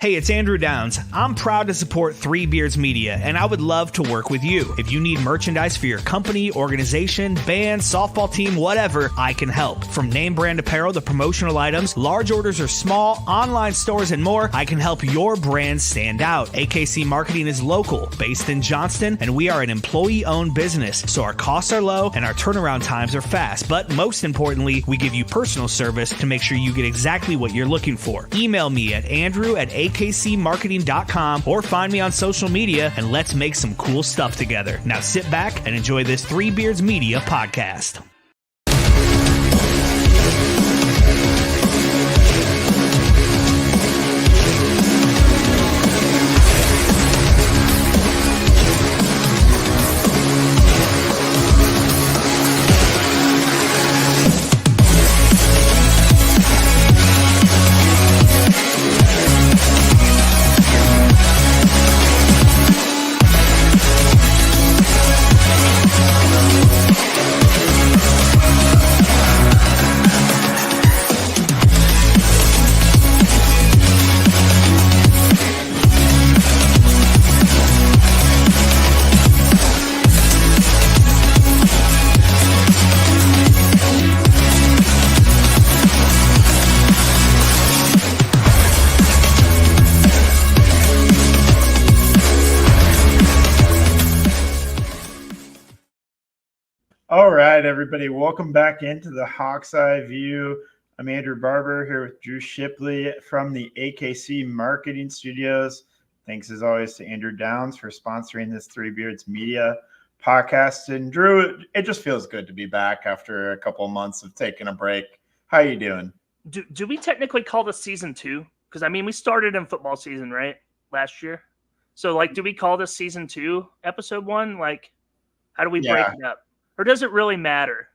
Hey, it's Andrew Downs. I'm proud to support Three Beards Media, and I would love to work with you. If you need merchandise for your company, organization, band, softball team, whatever, I can help. From name brand apparel to promotional items, large orders or small, online stores, and more, I can help your brand stand out. AKC Marketing is local, based in Johnston, and we are an employee-owned business, so our costs are low and our turnaround times are fast. But most importantly, we give you personal service to make sure you get exactly what you're looking for. Email me at andrew@akcmarketing.com or find me on social media and let's make some cool stuff together. Now sit back and enjoy this Three Beards Media podcast. All right, everybody, welcome back into the Hawk's Eye View. I'm Andrew Barber here with Drew Shipley from the AKC Marketing Studios. Thanks, as always, to Andrew Downs for sponsoring this Three Beards Media podcast. And Drew, it just feels good to be back after a couple of months of taking a break. How you doing? Do we technically call this season 2? Because, I mean, we started in football season, right, last year? So, like, do we call this season 2, episode 1? Like, how do we break it up? Or does it really matter?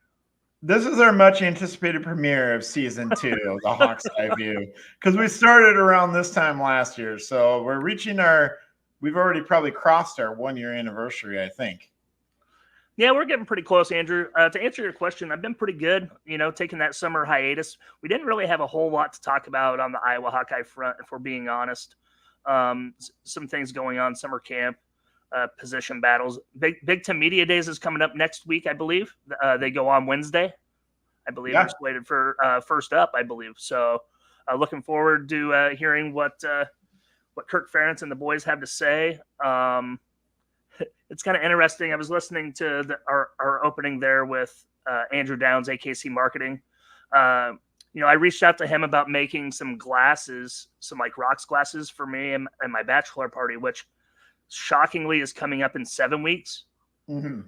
This is our much anticipated premiere of season 2 of the Hawk's Eye View, because we started around this time last year. So we're we've already probably crossed our 1-year anniversary, I think. Yeah, we're getting pretty close, Andrew. To answer your question, I've been pretty good, taking that summer hiatus. We didn't really have a whole lot to talk about on the Iowa Hawkeye front, if we're being honest. Some things going on, summer camp. Position battles. Big Ten Media Days is coming up next week, I believe. They go on Wednesday. I believe it's slated for first up, I believe. So looking forward to hearing what Kirk Ferentz and the boys have to say. It's kind of interesting. I was listening to our opening there with Andrew Downs, AKC Marketing. I reached out to him about making some glasses, some like rocks glasses for me and my bachelor party, which shockingly is coming up in 7 weeks. Mm-hmm.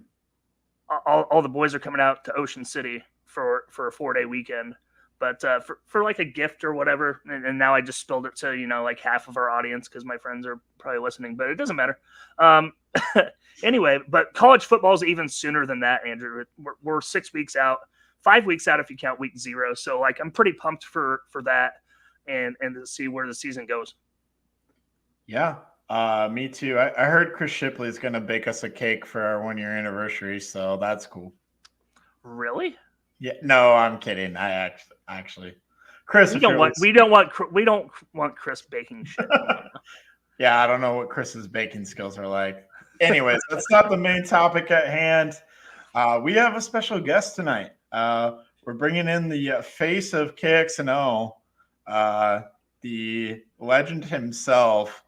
All the boys are coming out to Ocean City for a 4-day weekend, but for like a gift or whatever. And now I just spilled it to, like half of our audience, because my friends are probably listening, but it doesn't matter. Anyway, but college football is even sooner than that, Andrew. We're 6 weeks out, 5 weeks out if you count week 0. So like, I'm pretty pumped for that and to see where the season goes. Yeah. Me too. I heard Chris Shipley is going to bake us a cake for our 1-year anniversary, so that's cool. Really? Yeah. No, I'm kidding. I actually, Chris. We don't want Chris baking shit. Yeah, I don't know what Chris's baking skills are like. Anyways, that's not the main topic at hand. We have a special guest tonight. We're bringing in the face of KXNO, the legend himself.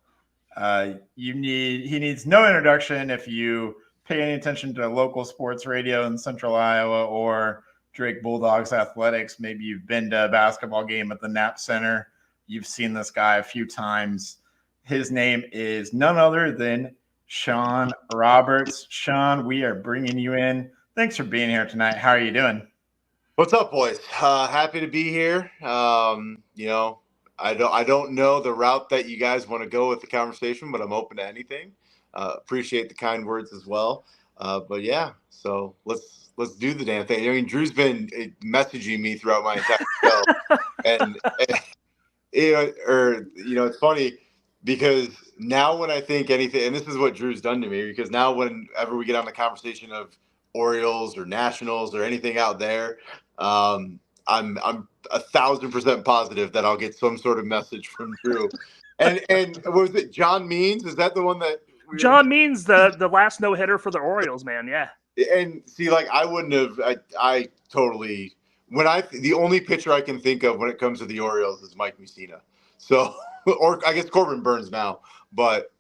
He needs no introduction if you pay any attention to local sports radio in Central Iowa or Drake Bulldogs athletics. Maybe you've been to a basketball game at the Knapp Center. You've seen this guy a few times. His name is none other than Sean Roberts. Sean, we are bringing you in. Thanks for being here tonight. How are you doing? What's up, boys? Happy to be here. I don't know the route that you guys want to go with the conversation, but I'm open to anything. Appreciate the kind words as well. But yeah, so let's do the damn thing. I mean, Drew's been messaging me throughout my entire show, and it's funny because now when I think anything, and this is what Drew's done to me, because now whenever we get on the conversation of Orioles or Nationals or anything out there, I'm 1,000% positive that I'll get some sort of message from Drew. And was it John Means? Is that the one that John Means, the last no hitter for the Orioles, man? Yeah. And see, like, I wouldn't have. I totally. The only pitcher I can think of when it comes to the Orioles is Mike Mussina. So, or I guess Corbin Burns now. But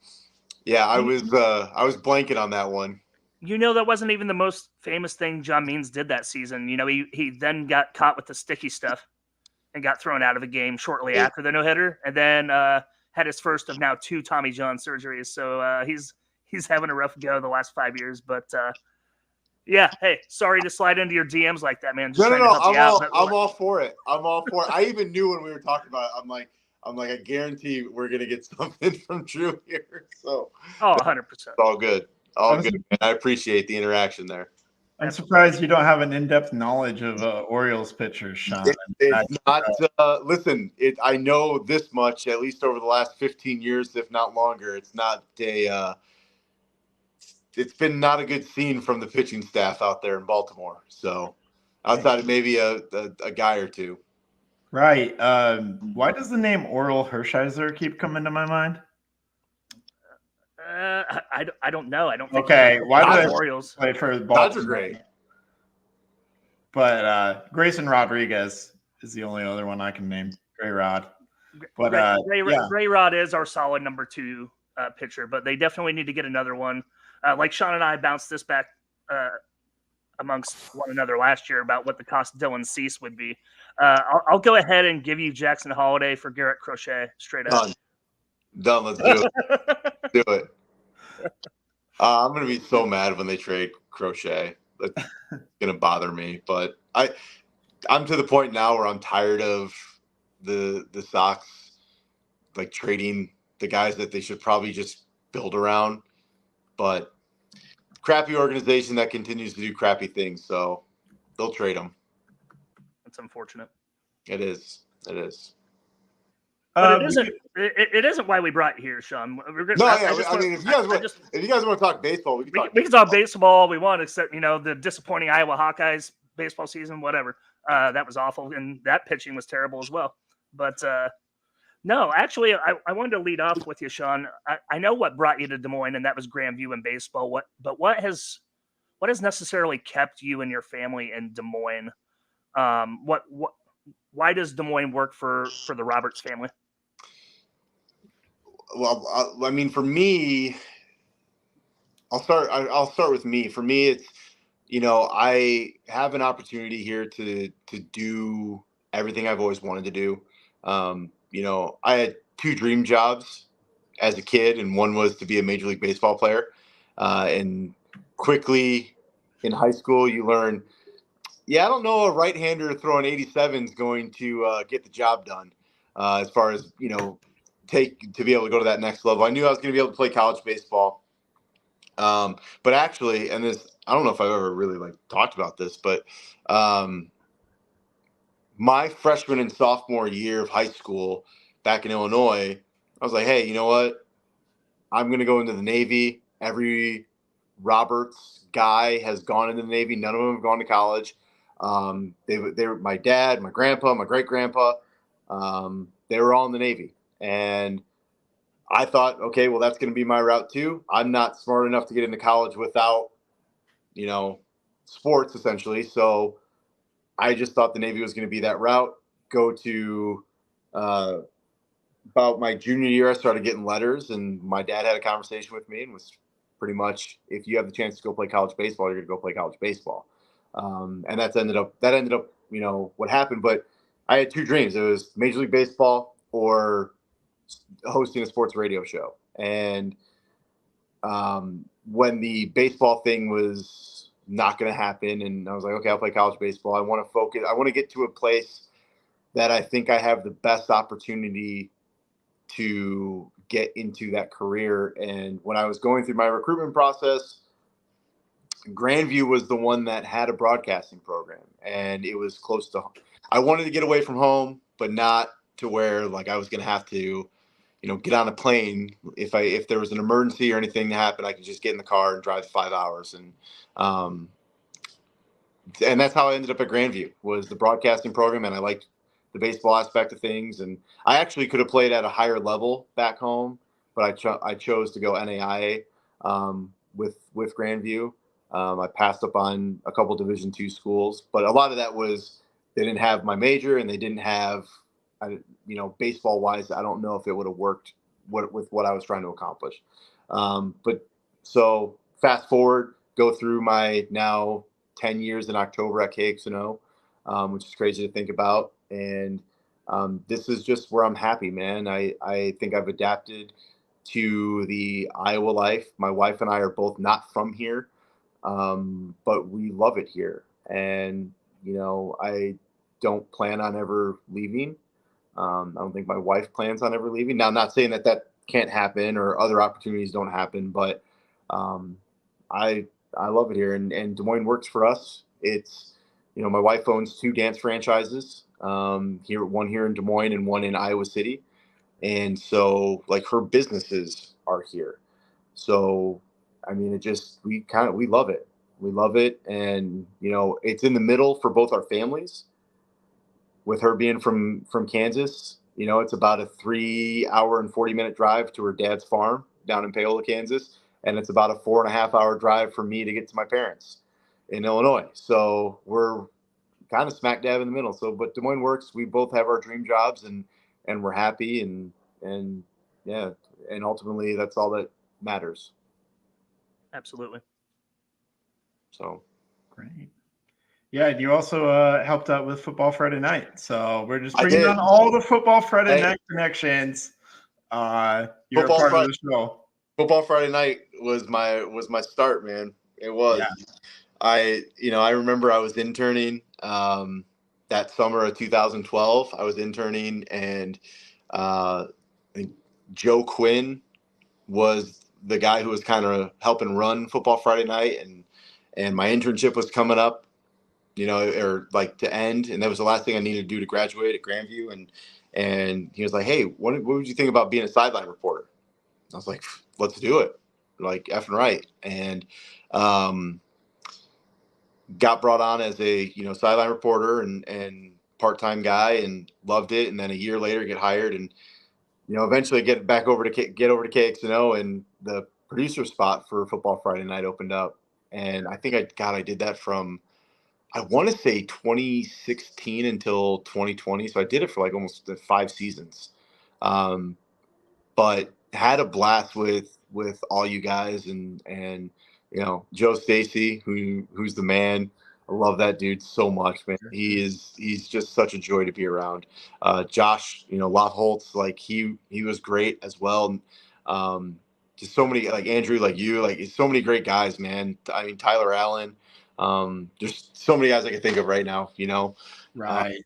yeah, I was blanking on that one. That wasn't even the most famous thing John Means did that season. He then got caught with the sticky stuff and got thrown out of a game shortly after the no hitter, and then had his first of now 2 Tommy John surgeries. So he's having a rough go the last 5 years. But yeah, hey, sorry to slide into your DMs like that, man. No. I'm all for it. I even knew when we were talking about it. I'm like, I guarantee we're gonna get something from Drew here. So 100%. It's all good. All good. Man. I appreciate the interaction there. I'm surprised you don't have an in-depth knowledge of Orioles pitchers, Sean. It's not. Listen, I know this much, at least over the last 15 years, if not longer. It's not a. It's been not a good scene from the pitching staff out there in Baltimore. So, outside of maybe a guy or two. Right. Why does the name Orel Hershiser keep coming to my mind? I don't know. I don't think. Okay. Why do they Orioles play for the Baltimore? That's great. But Grayson Rodriguez is the only other one I can name. Gray Rod. But Gray Rod is our solid number 2 pitcher, but they definitely need to get another one. Like Sean and I bounced this back amongst one another last year about what the cost of Dylan Cease would be. I'll go ahead and give you Jackson Holiday for Garrett Crochet straight up. Done. Let's do it. Do it. I'm gonna be so mad when they trade Crochet. That's gonna bother me. But I'm to the point now where I'm tired of the Sox like trading the guys that they should probably just build around. But crappy organization that continues to do crappy things, so they'll trade them. That's unfortunate. It is. But it isn't why we brought you here, Sean. If you guys want to talk baseball, we can talk baseball all we want, except the disappointing Iowa Hawkeyes baseball season, whatever. That was awful, and that pitching was terrible as well. But no, actually, I wanted to lead off with you, Sean. I know what brought you to Des Moines, and that was Grandview and baseball. What has necessarily kept you and your family in Des Moines? Why does Des Moines work for the Roberts family? Well, I mean, for me, I'll start with me. For me, it's I have an opportunity here to do everything I've always wanted to do. I had 2 dream jobs as a kid, and one was to be a Major League Baseball player. And quickly in high school, you learn, I don't know a right-hander throwing 87 is going to get the job done as far as, to be able to go to that next level. I knew I was going to be able to play college baseball. But actually, and this, I don't know if I've ever really talked about this, but my freshman and sophomore year of high school back in Illinois, I was like, hey, you know what? I'm going to go into the Navy. Every Roberts guy has gone into the Navy. None of them have gone to college. They were my dad, my grandpa, my great grandpa. They were all in the Navy. And I thought, okay, well, that's going to be my route too. I'm not smart enough to get into college without, sports essentially. So I just thought the Navy was going to be that route. Go to about my junior year, I started getting letters, and my dad had a conversation with me and was pretty much, if you have the chance to go play college baseball, you're going to go play college baseball. And that ended up, what happened. But I had 2 dreams. It was Major League Baseball or hosting a sports radio show. And when the baseball thing was not going to happen, and I was like, okay, I'll play college baseball. I want to focus. I want to get to a place that I think I have the best opportunity to get into that career. And when I was going through my recruitment process, Grandview was the one that had a broadcasting program, and it was close to home. I wanted to get away from home, but not to where I was going to have to, get on a plane. If there was an emergency or anything that happened, I could just get in the car and drive 5 hours. And that's how I ended up at Grandview, was the broadcasting program. And I liked the baseball aspect of things. And I actually could have played at a higher level back home, but I chose to go NAIA with Grandview. I passed up on a couple Division II schools, but a lot of that was they didn't have my major and they didn't have, baseball wise, I don't know if it would have worked with what I was trying to accomplish. But so fast forward, go through my now 10 years in October at KXNO, which is crazy to think about. And this is just where I'm happy, man. I think I've adapted to the Iowa life. My wife and I are both not from here, but we love it here. And, I don't plan on ever leaving. I don't think my wife plans on ever leaving. Now, I'm not saying that can't happen or other opportunities don't happen, but I love it here. And Des Moines works for us. It's, my wife owns 2 dance franchises, one here in Des Moines and one in Iowa City. And so like her businesses are here. So, I mean, we love it. We love it. And, it's in the middle for both our families. With her being from Kansas, it's about a 3-hour and 40-minute drive to her dad's farm down in Paola, Kansas. And it's about a 4.5-hour drive for me to get to my parents in Illinois. So we're kind of smack dab in the middle. So, but Des Moines works. We both have our dream jobs and we're happy and yeah. And ultimately that's all that matters. Absolutely. So great. Yeah, and you also helped out with Football Friday Night. So we're just bringing on all the Football Friday Night connections. You're a part of the show. Football Friday Night was my start, man. It was. Yeah. I remember I was interning that summer of 2012. I was interning, and Joe Quinn was the guy who was kind of helping run Football Friday Night, and my internship was coming up. Or like to end. And that was the last thing I needed to do to graduate at Grandview. And he was like, hey, what would you think about being a sideline reporter? I was like, let's do it. Like effing right. And got brought on as a, sideline reporter and part-time guy and loved it. And then a year later get hired and, eventually get over to KXNO, and the producer spot for Football Friday Night opened up. And I think I did that from, I want to say 2016 until 2020. So I did it for like almost 5 seasons. But had a blast with all you guys and Joe Stacy, who's the man. I love that dude so much, man. He's just such a joy to be around. Josh, Loftholtz, like he was great as well. Just so many, like Andrew, like you, like so many great guys, man. I mean, Tyler Allen. There's so many guys I can think of right now, Right.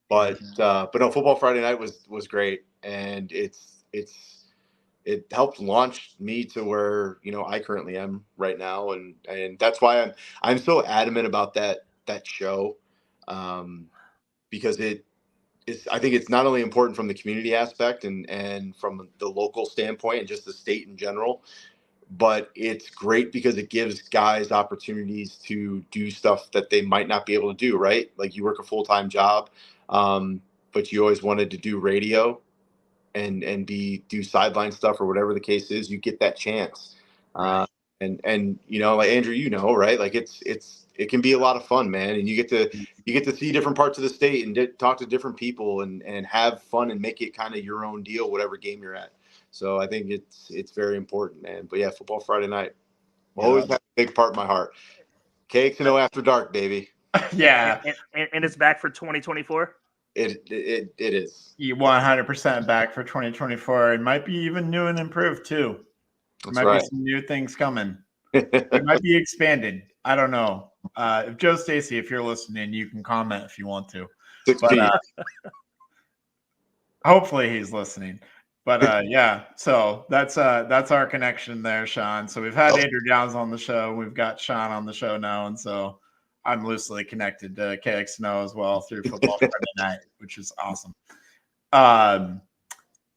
But no, Football Friday Night was great. And it helped launch me to where, I currently am right now. And that's why I'm so adamant about that show. Because I think it's not only important from the community aspect and from the local standpoint and just the state in general, but it's great because it gives guys opportunities to do stuff that they might not be able to do, right? Like you work a full-time job, but you always wanted to do radio and do sideline stuff or whatever the case is, you get that chance. And like Andrew, right? Like it can be a lot of fun, man. And you get to see different parts of the state and talk to different people and have fun and make it kind of your own deal, whatever game you're at. So I think it's very important, man. But yeah, Football Friday Night will always have a big part in my heart. KXNO After Dark, baby. Yeah. And it's back for 2024? It is. You 100% back for 2024. It might be even new and improved too. There might be some new things coming. It might be expanded. I don't know. If Joe Stacy, if you're listening, you can comment if you want to. But, hopefully he's listening. But yeah, so that's our connection there, Sean. So we've had Andrew Downs on the show. We've got Sean on the show now, and so I'm loosely connected to KXNO as well through Football Friday Night, which is awesome.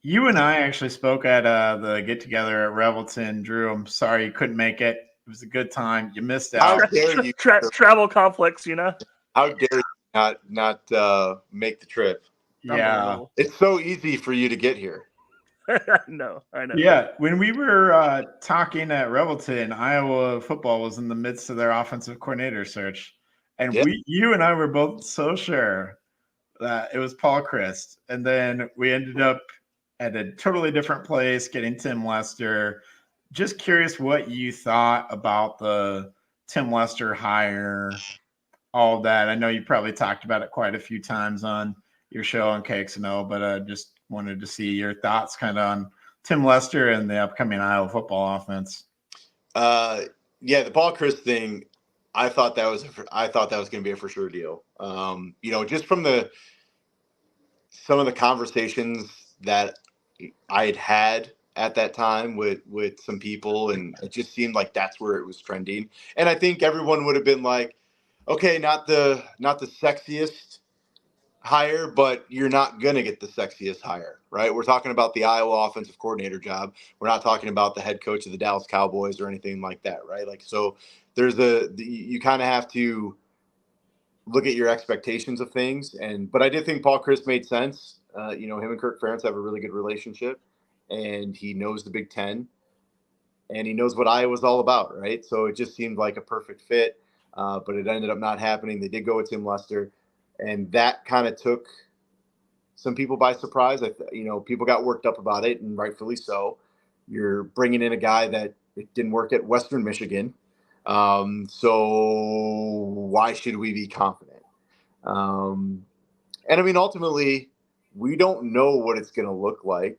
You and I actually spoke at the get together at Revelton. Drew, I'm sorry you couldn't make it. It was a good time. You missed out. How dare you? Travel conflicts, How dare you not make the trip? Yeah. It's so easy for you to get here. I know. Yeah, when we were talking at Revelton, Iowa football was in the midst of their offensive coordinator search, and you and I were both so sure that it was Paul Chryst, and then we ended up at a totally different place, getting Tim Lester. Just curious what you thought about the Tim Lester hire, all of that. I know you probably talked about it quite a few times on your show on KXNO, but I just wanted to see your thoughts kind of on Tim Lester and the upcoming Iowa football offense. The Paul Chryst thing, I thought that was going to be a for sure deal. Just from some of the conversations that I had at that time with some people, and it just seemed like that's where it was trending. And I think everyone would have been like, okay, not the sexiest hire, but you're not going to get the sexiest hire, right? We're talking about the Iowa offensive coordinator job. We're not talking about the head coach of the Dallas Cowboys or anything like that, right? Like, so there's you kind of have to look at your expectations of things. But I did think Paul Chryst made sense. Him and Kirk Ferentz have a really good relationship, and he knows the Big Ten, and he knows what Iowa's all about, right? So it just seemed like a perfect fit, but it ended up not happening. They did go with Tim Lester, and that kind of took some people by surprise. People got worked up about it, and rightfully so. You're bringing in a guy that it didn't work at Western Michigan, so why should we be confident? Ultimately, we don't know what it's going to look like,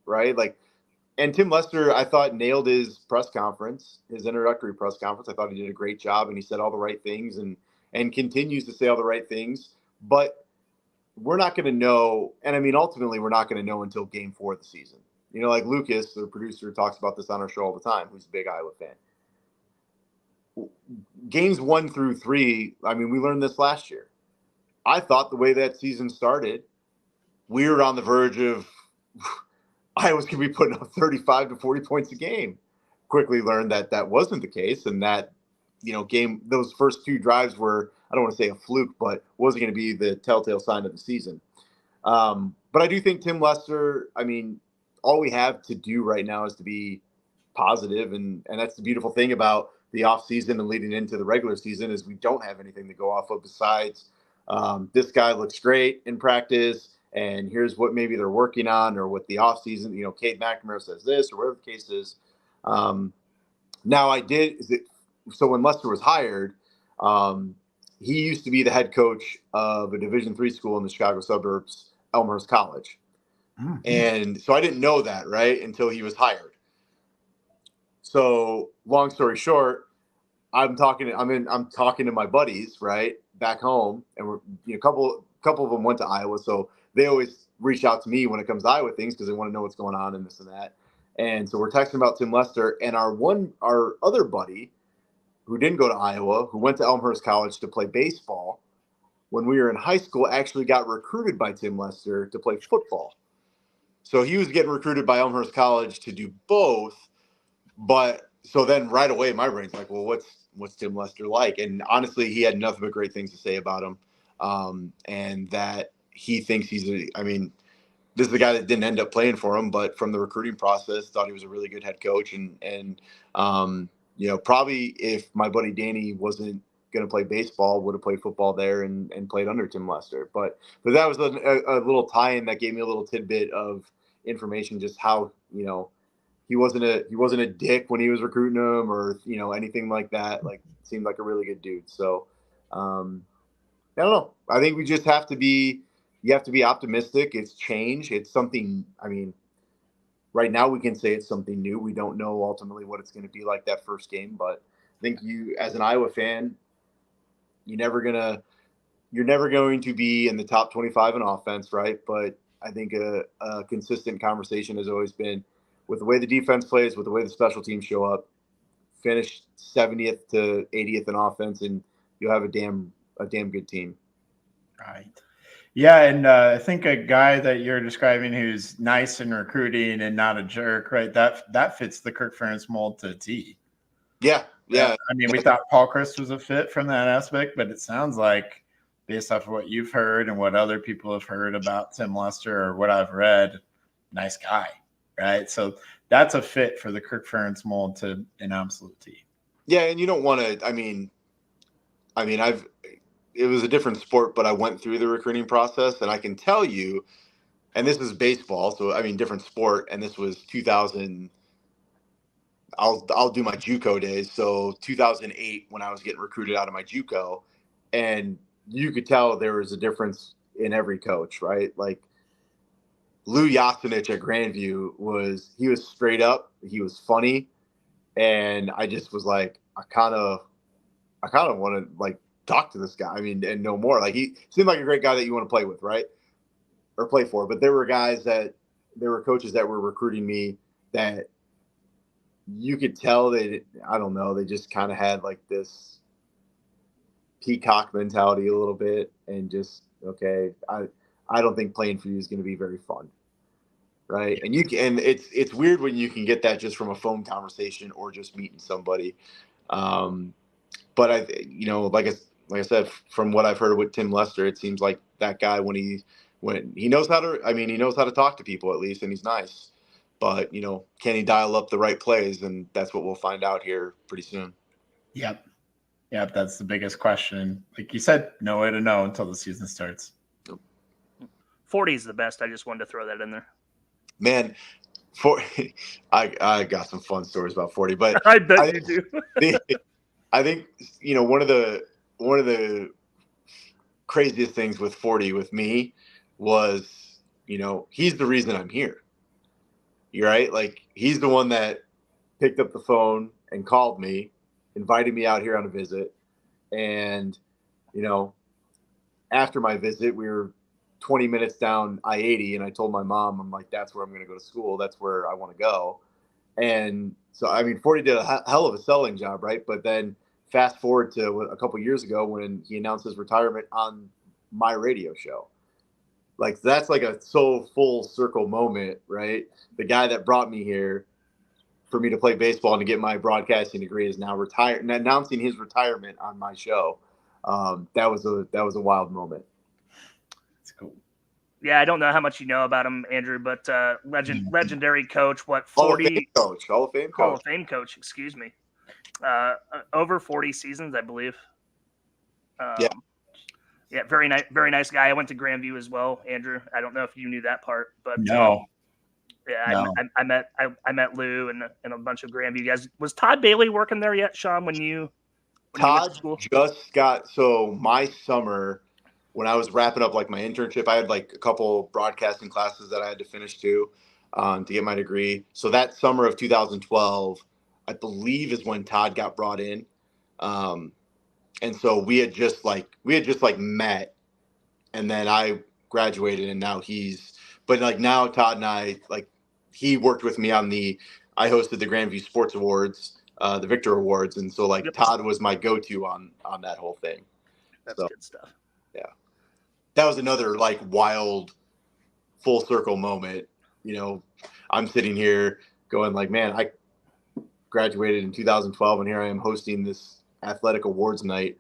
right? And Tim Lester, I thought, nailed his press conference, his introductory press conference. I thought he did a great job, and he said all the right things and continues to say all the right things. But we're not going to know. And ultimately, we're not going to know until game 4 of the season. Like Lucas, the producer, talks about this on our show all the time, who's a big Iowa fan. Games 1 through 3, we learned this last year. I thought the way that season started, we were on the verge of Iowa's going to be putting up 35 to 40 points a game. Quickly learned that wasn't the case, and that those first 2 drives were, I don't want to say a fluke, but wasn't going to be the telltale sign of the season. But I do think Tim Lester, all we have to do right now is to be positive, and that's the beautiful thing about the offseason and leading into the regular season is we don't have anything to go off of besides this guy looks great in practice, and here's what maybe they're working on, or what the offseason, Cade McNamara says this, or whatever the case is. So when Lester was hired, he used to be the head coach of a Division III school in the Chicago suburbs, Elmhurst College. Mm-hmm. And so I didn't know that, right, until he was hired. So long story short, I'm talking to my buddies, right, back home, and we're, a couple of them went to Iowa, so they always reach out to me when it comes to Iowa things because they want to know what's going on and this and that. And so we're texting about Tim Lester, and our other buddy who didn't go to Iowa, who went to Elmhurst College to play baseball when we were in high school, actually got recruited by Tim Lester to play football. So he was getting recruited by Elmhurst College to do both. But so then right away, my brain's like, well, what's Tim Lester like? And honestly, he had nothing but great things to say about him. And that he thinks this is the guy that didn't end up playing for him, but from the recruiting process, thought he was a really good head coach. And probably if my buddy Danny wasn't going to play baseball, would have played football there and played under Tim Lester. But that was a little tie-in that gave me a little tidbit of information, just how, he wasn't a dick when he was recruiting him or, anything like that. Like, seemed like a really good dude. So, I don't know. I think we just have to be optimistic. It's change. It's something, right now we can say it's something new. We don't know ultimately what it's going to be like that first game, but I think you, as an Iowa fan, you're never going to be in the top 25 in offense, right? But I think a consistent conversation has always been, with the way the defense plays, with the way the special teams show up, finish 70th to 80th in offense, and you'll have a damn good team. Right. Yeah, and I think a guy that you're describing who's nice in recruiting and not a jerk, right? That fits the Kirk Ferentz mold to a T. Yeah. We thought Paul Chryst was a fit from that aspect, but it sounds like based off of what you've heard and what other people have heard about Tim Lester or what I've read, nice guy, right? So that's a fit for the Kirk Ferentz mold to an absolute T. Yeah, and you don't want to. I mean, it was a different sport, but I went through the recruiting process, and I can tell you, and this is baseball, so I mean, different sport, and this was 2000. I'll do my JUCO days, so 2008 when I was getting recruited out of my JUCO, and you could tell there was a difference in every coach, right? Like Lou Yasinich at Grandview was straight up, he was funny, and I just was like, I kind of want to like talk to this guy. I mean, and know more. Like he seemed like a great guy that you want to play with, right? Or play for. But there were coaches that were recruiting me that you could tell they just kind of had like this peacock mentality a little bit, and just, okay, I don't think playing for you is going to be very fun. Right. And it's weird when you can get that just from a phone conversation or just meeting somebody. But like I said, from what I've heard with Tim Lester, it seems like that guy when he knows how to talk to people at least, and he's nice. But, can he dial up the right plays? And that's what we'll find out here pretty soon. Yep. That's the biggest question. Like you said, no way to know until the season starts. 40 is the best. I just wanted to throw that in there. Man, I got some fun stories about 40, but I bet you do. I think one of the craziest things with 40 with me was, he's the reason I'm here. You're right. Like he's the one that picked up the phone and called me, invited me out here on a visit. And, after my visit, we were 20 minutes down I-80, and I told my mom, I'm like, that's where I'm going to go to school. That's where I want to go. And so, 40 did a hell of a selling job, right? But then fast forward to a couple years ago when he announced his retirement on my radio show. Like, that's like a full circle moment, right? The guy that brought me here for me to play baseball and to get my broadcasting degree is now retired, and announcing his retirement on my show. That was a wild moment. It's cool. Yeah, I don't know how much you know about him, Andrew, but legendary coach, 40 Hall of Fame coach, excuse me. Over 40 seasons, I believe. Yeah, very nice guy. I went to Grandview as well, Andrew. I don't know if you knew that part, but no. I met Lou and a bunch of Grandview guys. Was Todd Bailey working there yet, Sean? Todd just got, so my summer when I was wrapping up like my internship, I had like a couple broadcasting classes that I had to finish too, to get my degree. So that summer of 2012, I believe, is when Todd got brought in. And so we had just met, and then I graduated, and now now Todd and I, like, he worked with me on I hosted the Grandview Sports Awards, the Victor Awards. And so like, yep. Todd was my go-to on that whole thing. That's good stuff. Yeah. That was another like wild full circle moment. I'm sitting here going like, man, I graduated in 2012 and here I am hosting this athletic awards night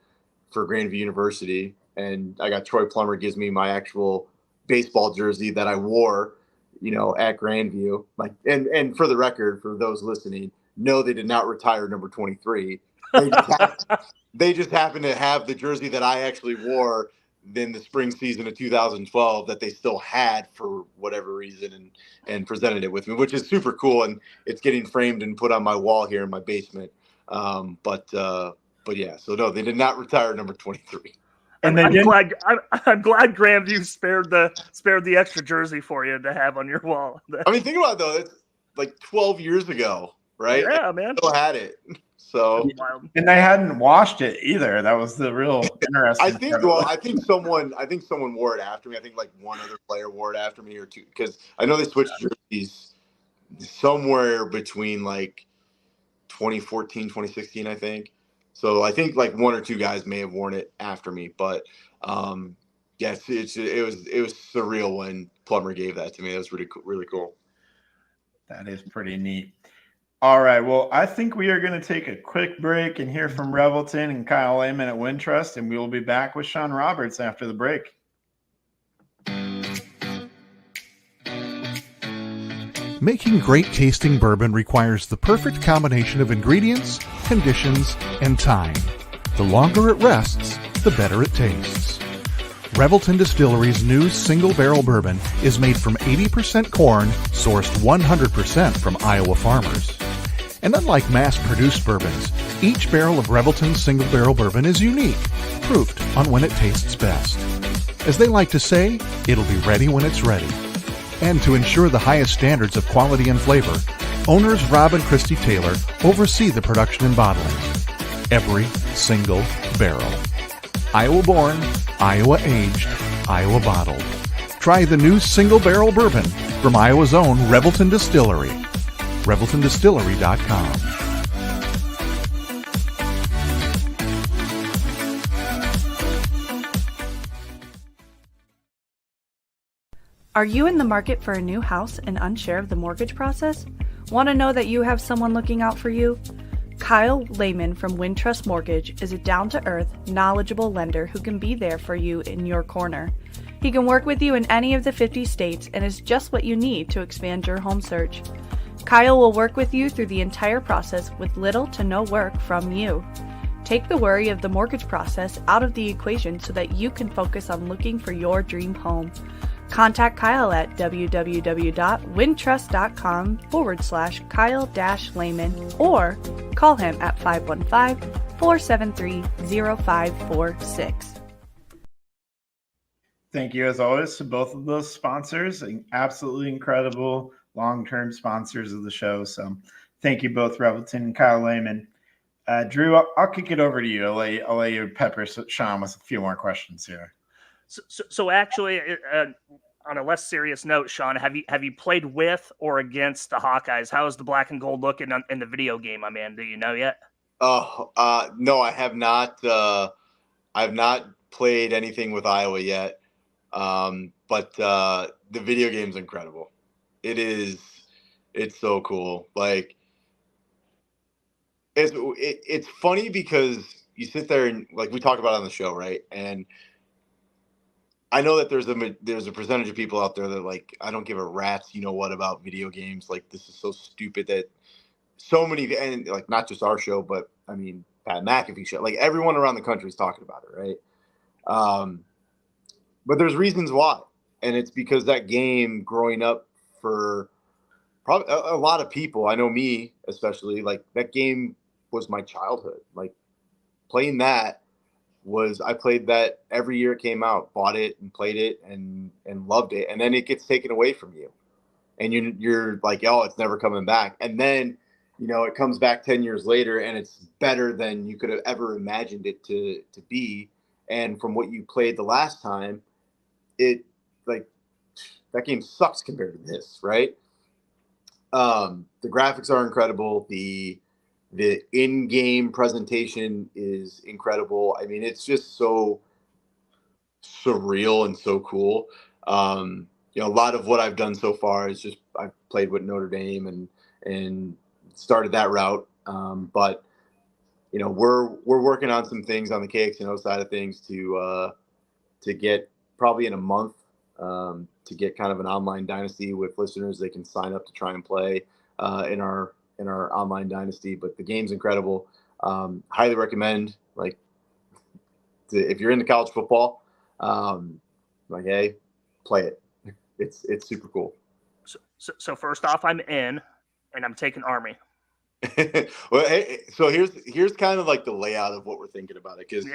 for Grandview University. And I got Troy Plummer gives me my actual baseball jersey that I wore, at Grandview. Like, and for the record, for those listening, no, they did not retire number 23. They just happened to have the jersey that I actually wore in the spring season of 2012 that they still had for whatever reason, and presented it with me, which is super cool. And it's getting framed and put on my wall here in my basement. But yeah, so no, they did not retire number 23. And I'm glad Grandview spared the extra jersey for you to have on your wall. Think about it though. It's like 12 years ago, right? Yeah, man. Still had it. So, and they hadn't washed it either. That was the real interesting. I think someone wore it after me. I think like one other player wore it after me or two, because I know they switched jerseys somewhere between like 2014, 2016, I think. So I think like one or two guys may have worn it after me, but yes, it was surreal when Plummer gave that to me. That was really cool. That is pretty neat. All right. Well, I think we are going to take a quick break and hear from Revelton and Kyle Lehman at Wintrust, and we will be back with Sean Roberts after the break. Making great tasting bourbon requires the perfect combination of ingredients, conditions, and time. The longer it rests, the better it tastes. Revelton Distillery's new single barrel bourbon is made from 80% corn, sourced 100% from Iowa farmers. And unlike mass-produced bourbons, each barrel of Revelton's single barrel bourbon is unique, proofed on when it tastes best. As they like to say, it'll be ready when it's ready. And to ensure the highest standards of quality and flavor, owners Rob and Christy Taylor oversee the production and bottling. Every single barrel. Iowa-born, Iowa-aged, Iowa-bottled. Try the new single-barrel bourbon from Iowa's own Revelton Distillery. ReveltonDistillery.com. Are you in the market for a new house and unsure of the mortgage process? Want to know that you have someone looking out for you? Kyle Lehman from Wintrust Mortgage is a down-to-earth, knowledgeable lender who can be there for you in your corner. He can work with you in any of the 50 states and is just what you need to expand your home search. Kyle will work with you through the entire process with little to no work from you. Take the worry of the mortgage process out of the equation so that you can focus on looking for your dream home. Contact Kyle at www.wintrust.com/Kyle-Lehman or call him at 515-473-0546. Thank you, as always, to both of those sponsors. Absolutely incredible long-term sponsors of the show. So thank you both, Revelton and Kyle Lehman. Drew, I'll kick it over to you. I'll let you pepper Sean with a few more questions here. So actually, on a less serious note, Sean, have you played with or against the Hawkeyes? How is the black and gold looking in the video game, my man? Do you know yet? No, I have not. I've not played anything with Iowa yet. But the video game's incredible. It's so cool. Like, it's funny because you sit there and, like, we talk about it on the show, right? And I know that there's a percentage of people out there that, like, I don't give a rat's what about video games. Like, this is so stupid that so many, and like, not just our show, but I mean, Pat McAfee show, like, everyone around the country is talking about it, right? But there's reasons why. And it's because that game, growing up, for probably a lot of people, I know me especially, like, that game was my childhood. Like, playing that I played that every year it came out, bought it and played it and loved it. And then it gets taken away from you. And you're like, oh, it's never coming back. And then, it comes back 10 years later and it's better than you could have ever imagined it to be. And from what you played the last time, it, like, that game sucks compared to this, right? The graphics are incredible. The in-game presentation is incredible. I mean, it's just so surreal and so cool. A lot of what I've done so far is just I've played with Notre Dame and started that route. But we're working on some things on the KXNO side of things to get probably in a month to get kind of an online dynasty with listeners. They can sign up to try and play in our online dynasty. But the game's incredible. Highly recommend, like, if you're into college football, like, hey, play it. It's super cool. So first off, I'm in, and I'm taking Army. Well, hey, so here's kind of like the layout of what we're thinking about it, because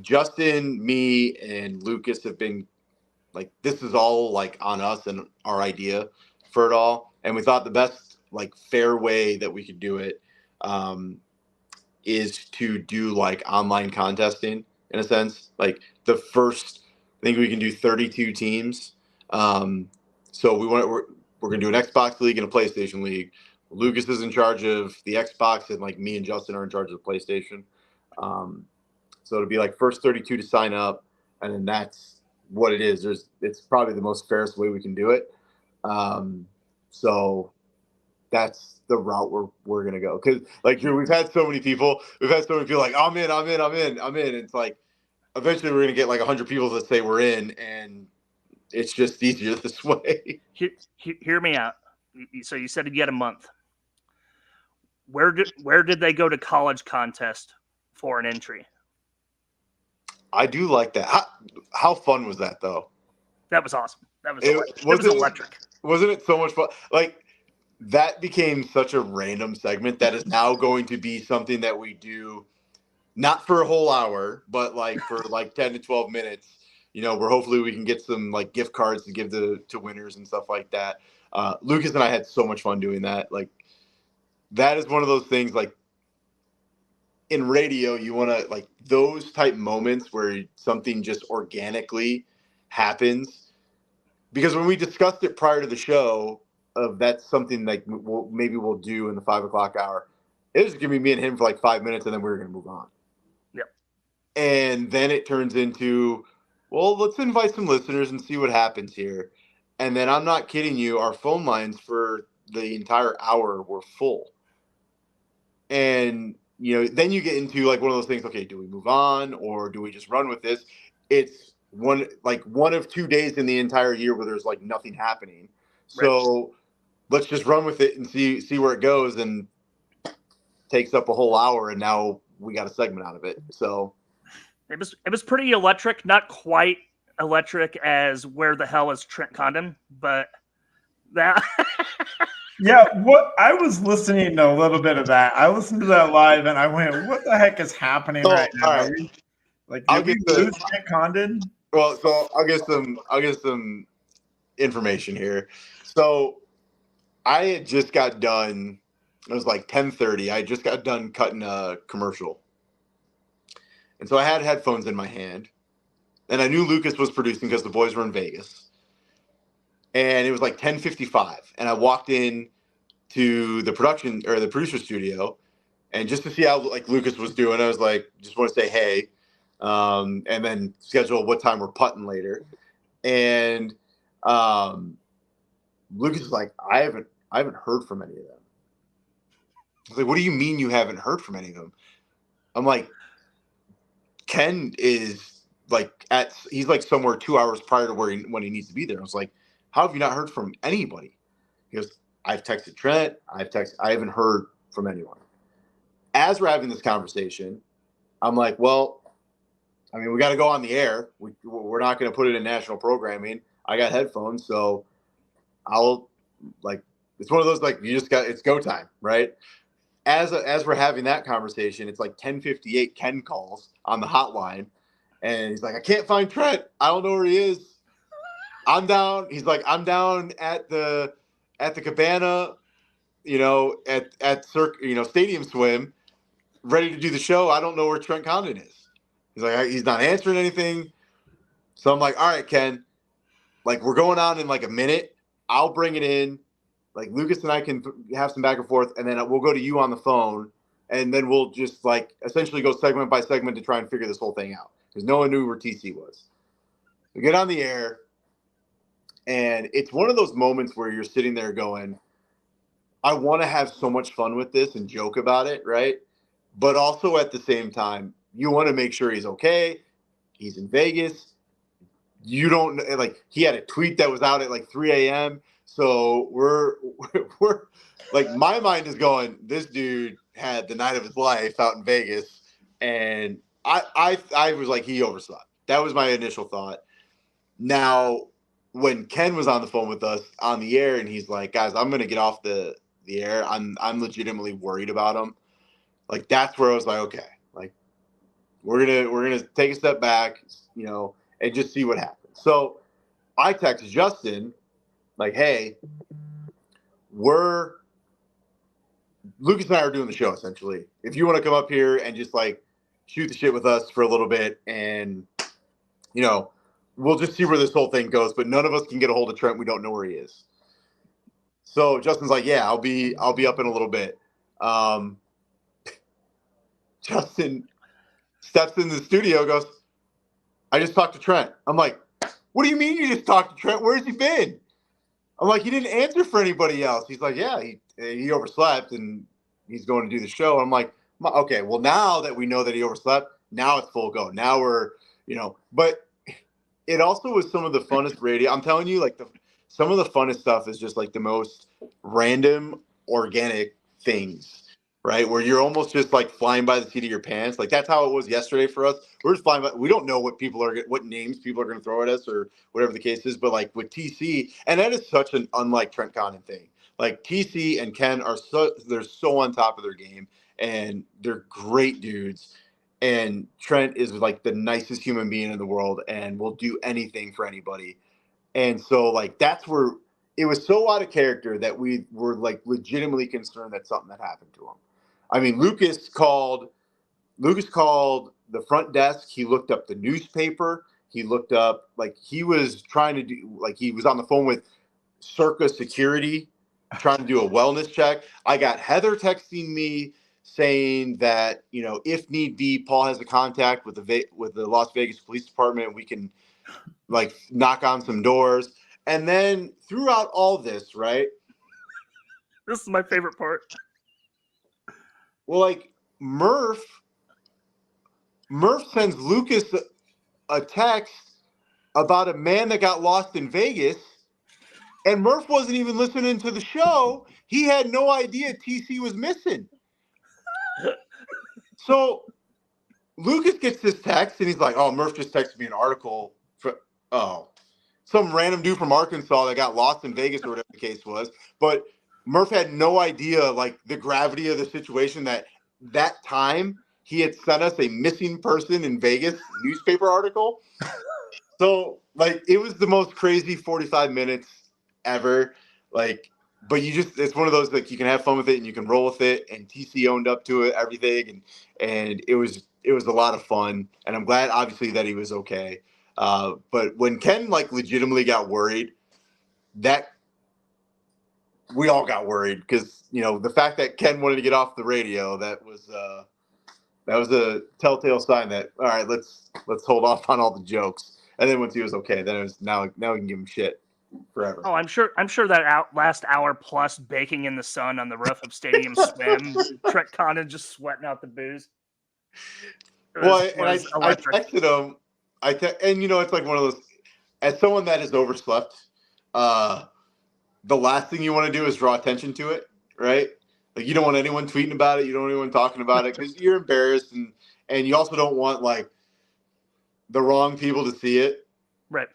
Justin, me, and Lucas have been, like, this is all, like, on us and our idea for it all, and we thought the best, like, fair way that we could do it is to do, like, online contesting, in a sense. Like, I think we can do 32 teams. So we're gonna do an Xbox league and a PlayStation league. Lucas is in charge of the Xbox, and, like, me and Justin are in charge of the PlayStation. So it'll be, like, first 32 to sign up, and then that's what it is. It's probably the most fairest way we can do it. So that's the route we're gonna go. Because like we've had so many people like, I'm in. It's like eventually we're gonna get like 100 people that say we're in, and it's just easier this way. Hear me out. So you said you had a month. Where did they go to college contest for an entry? I do like that. How fun was that though? That was awesome. It was electric. Wasn't it so much fun? Like that became such a random segment that is now going to be something that we do, not for a whole hour, but like for like 10 to 12 minutes. Where hopefully we can get some like gift cards to give to winners and stuff like that. Lucas and I had so much fun doing that. Like that is one of those things, like in radio, you want to like those type moments where something just organically happens. Because when we discussed it prior to the show, that's something like we'll do in the 5 o'clock hour. It was gonna be me and him for like 5 minutes, and then we were gonna move on. Yep. And then it turns into, well, let's invite some listeners and see what happens here. And then I'm not kidding you, our phone lines for the entire hour were full. And then you get into like one of those things. Okay, do we move on or do we just run with this? It's one of 2 days in the entire year where there's like nothing happening. So let's just run with it and see where it goes. And takes up a whole hour, and now we got a segment out of it. So it was pretty electric, not quite electric as Where the Hell is Trent Condon, but that. Yeah, what I was listening to a little bit of that. I listened to that live, and I went, "What the heck is happening right now?" All right. I'll get lose Trent Condon? Well, so I'll get some information here. So I had just got done. It was like 10:30. I just got done cutting a commercial, and so I had headphones in my hand, and I knew Lucas was producing because the boys were in Vegas. And it was like 10:55, and I walked in to the production or the producer studio, and just to see how like Lucas was doing, I was like, just want to say hey, and then schedule what time we're putting later. And Lucas is like, I haven't heard from any of them. I was like, what do you mean you haven't heard from any of them? I'm like, Ken is like he's like somewhere 2 hours prior to when he needs to be there. I was like, how have you not heard from anybody? He goes, I've texted Trent. I haven't heard from anyone. As we're having this conversation, I'm like, well, I mean, we got to go on the air. We're not going to put it in national programming. I got headphones, so I'll like, it's one of those, like, it's go time, right? As we're having that conversation, it's like 10:58, Ken calls on the hotline, and he's like, I can't find Trent. I don't know where he is. I'm down. He's like, I'm down at the cabana, at Stadium Swim, ready to do the show. I don't know where Trent Condon is. He's like, he's not answering anything. So I'm like, all right, Ken, like we're going on in like a minute. I'll bring it in. Like Lucas and I can have some back and forth, and then we'll go to you on the phone, and then we'll just like essentially go segment by segment to try and figure this whole thing out because no one knew where TC was. We get on the air. And it's one of those moments where you're sitting there going, I want to have so much fun with this and joke about it, right? But also at the same time, you want to make sure he's okay. He's in Vegas. You don't like, he had a tweet that was out at like 3 a.m. So we're like, my mind is going, this dude had the night of his life out in Vegas. And I was like, he overslept. That was my initial thought. Now, when Ken was on the phone with us on the air and he's like, guys, I'm going to get off the air. I'm legitimately worried about him. Like, that's where I was like, okay, like we're going to take a step back, and just see what happens. So I text Justin like, hey, Lucas and I are doing the show essentially. If you want to come up here and just like shoot the shit with us for a little bit and, we'll just see where this whole thing goes, but none of us can get a hold of Trent. We don't know where he is. So Justin's like, yeah, I'll be up in a little bit. Justin steps in the studio, goes, I just talked to Trent. I'm like, what do you mean you just talked to Trent? Where's he been? I'm like, he didn't answer for anybody else. He's like, yeah, he overslept and he's going to do the show. I'm like, okay, well, now that we know that he overslept, now it's full go. Now we're, but it also was some of the funnest radio. I'm telling you, like some of the funnest stuff is just like the most random, organic things, right? Where you're almost just like flying by the seat of your pants. Like that's how it was yesterday for us. We're just flying by. We don't know what names people are going to throw at us or whatever the case is. But like with TC, and that is such an unlike Trent Condon thing. Like TC and Ken they're so on top of their game and they're great dudes. And Trent is like the nicest human being in the world and will do anything for anybody. And so like that's where it was so out of character that we were like legitimately concerned that something had happened to him. I mean, Lucas called the front desk. He looked up the newspaper. He looked up, like he was trying to do, like he was on the phone with Circa Security, trying to do a wellness check. I got Heather texting me saying that, if need be, Paul has a contact with the Las Vegas Police Department. We can like knock on some doors. And then throughout all this, right? This is my favorite part. Well, like Murph sends Lucas a text about a man that got lost in Vegas, and Murph wasn't even listening to the show. He had no idea TC was missing. So Lucas gets this text, and he's like, "Oh, Murph just texted me an article for some random dude from Arkansas that got lost in Vegas or whatever the case was." But Murph had no idea, like, the gravity of the situation that time he had sent us a missing person in Vegas newspaper article. So, like, it was the most crazy 45 minutes ever. Like, but it's one of those, like, you can have fun with it and you can roll with it. And TC owned up to it, everything. And it was a lot of fun. And I'm glad, obviously, that he was okay. But when Ken, like, legitimately got worried, that we all got worried because, the fact that Ken wanted to get off the radio, that was a telltale sign that, all right, let's hold off on all the jokes. And then once he was okay, then it was now we can give him shit forever. Oh, I'm sure that last hour plus baking in the sun on the roof of Stadium Swim, Trent Condon just sweating out the booze. I texted him. It's like one of those, as someone that has overslept, the last thing you want to do is draw attention to it, right? Like, you don't want anyone tweeting about it. You don't want anyone talking about it because you're embarrassed. And you also don't want, like, the wrong people to see it. Right.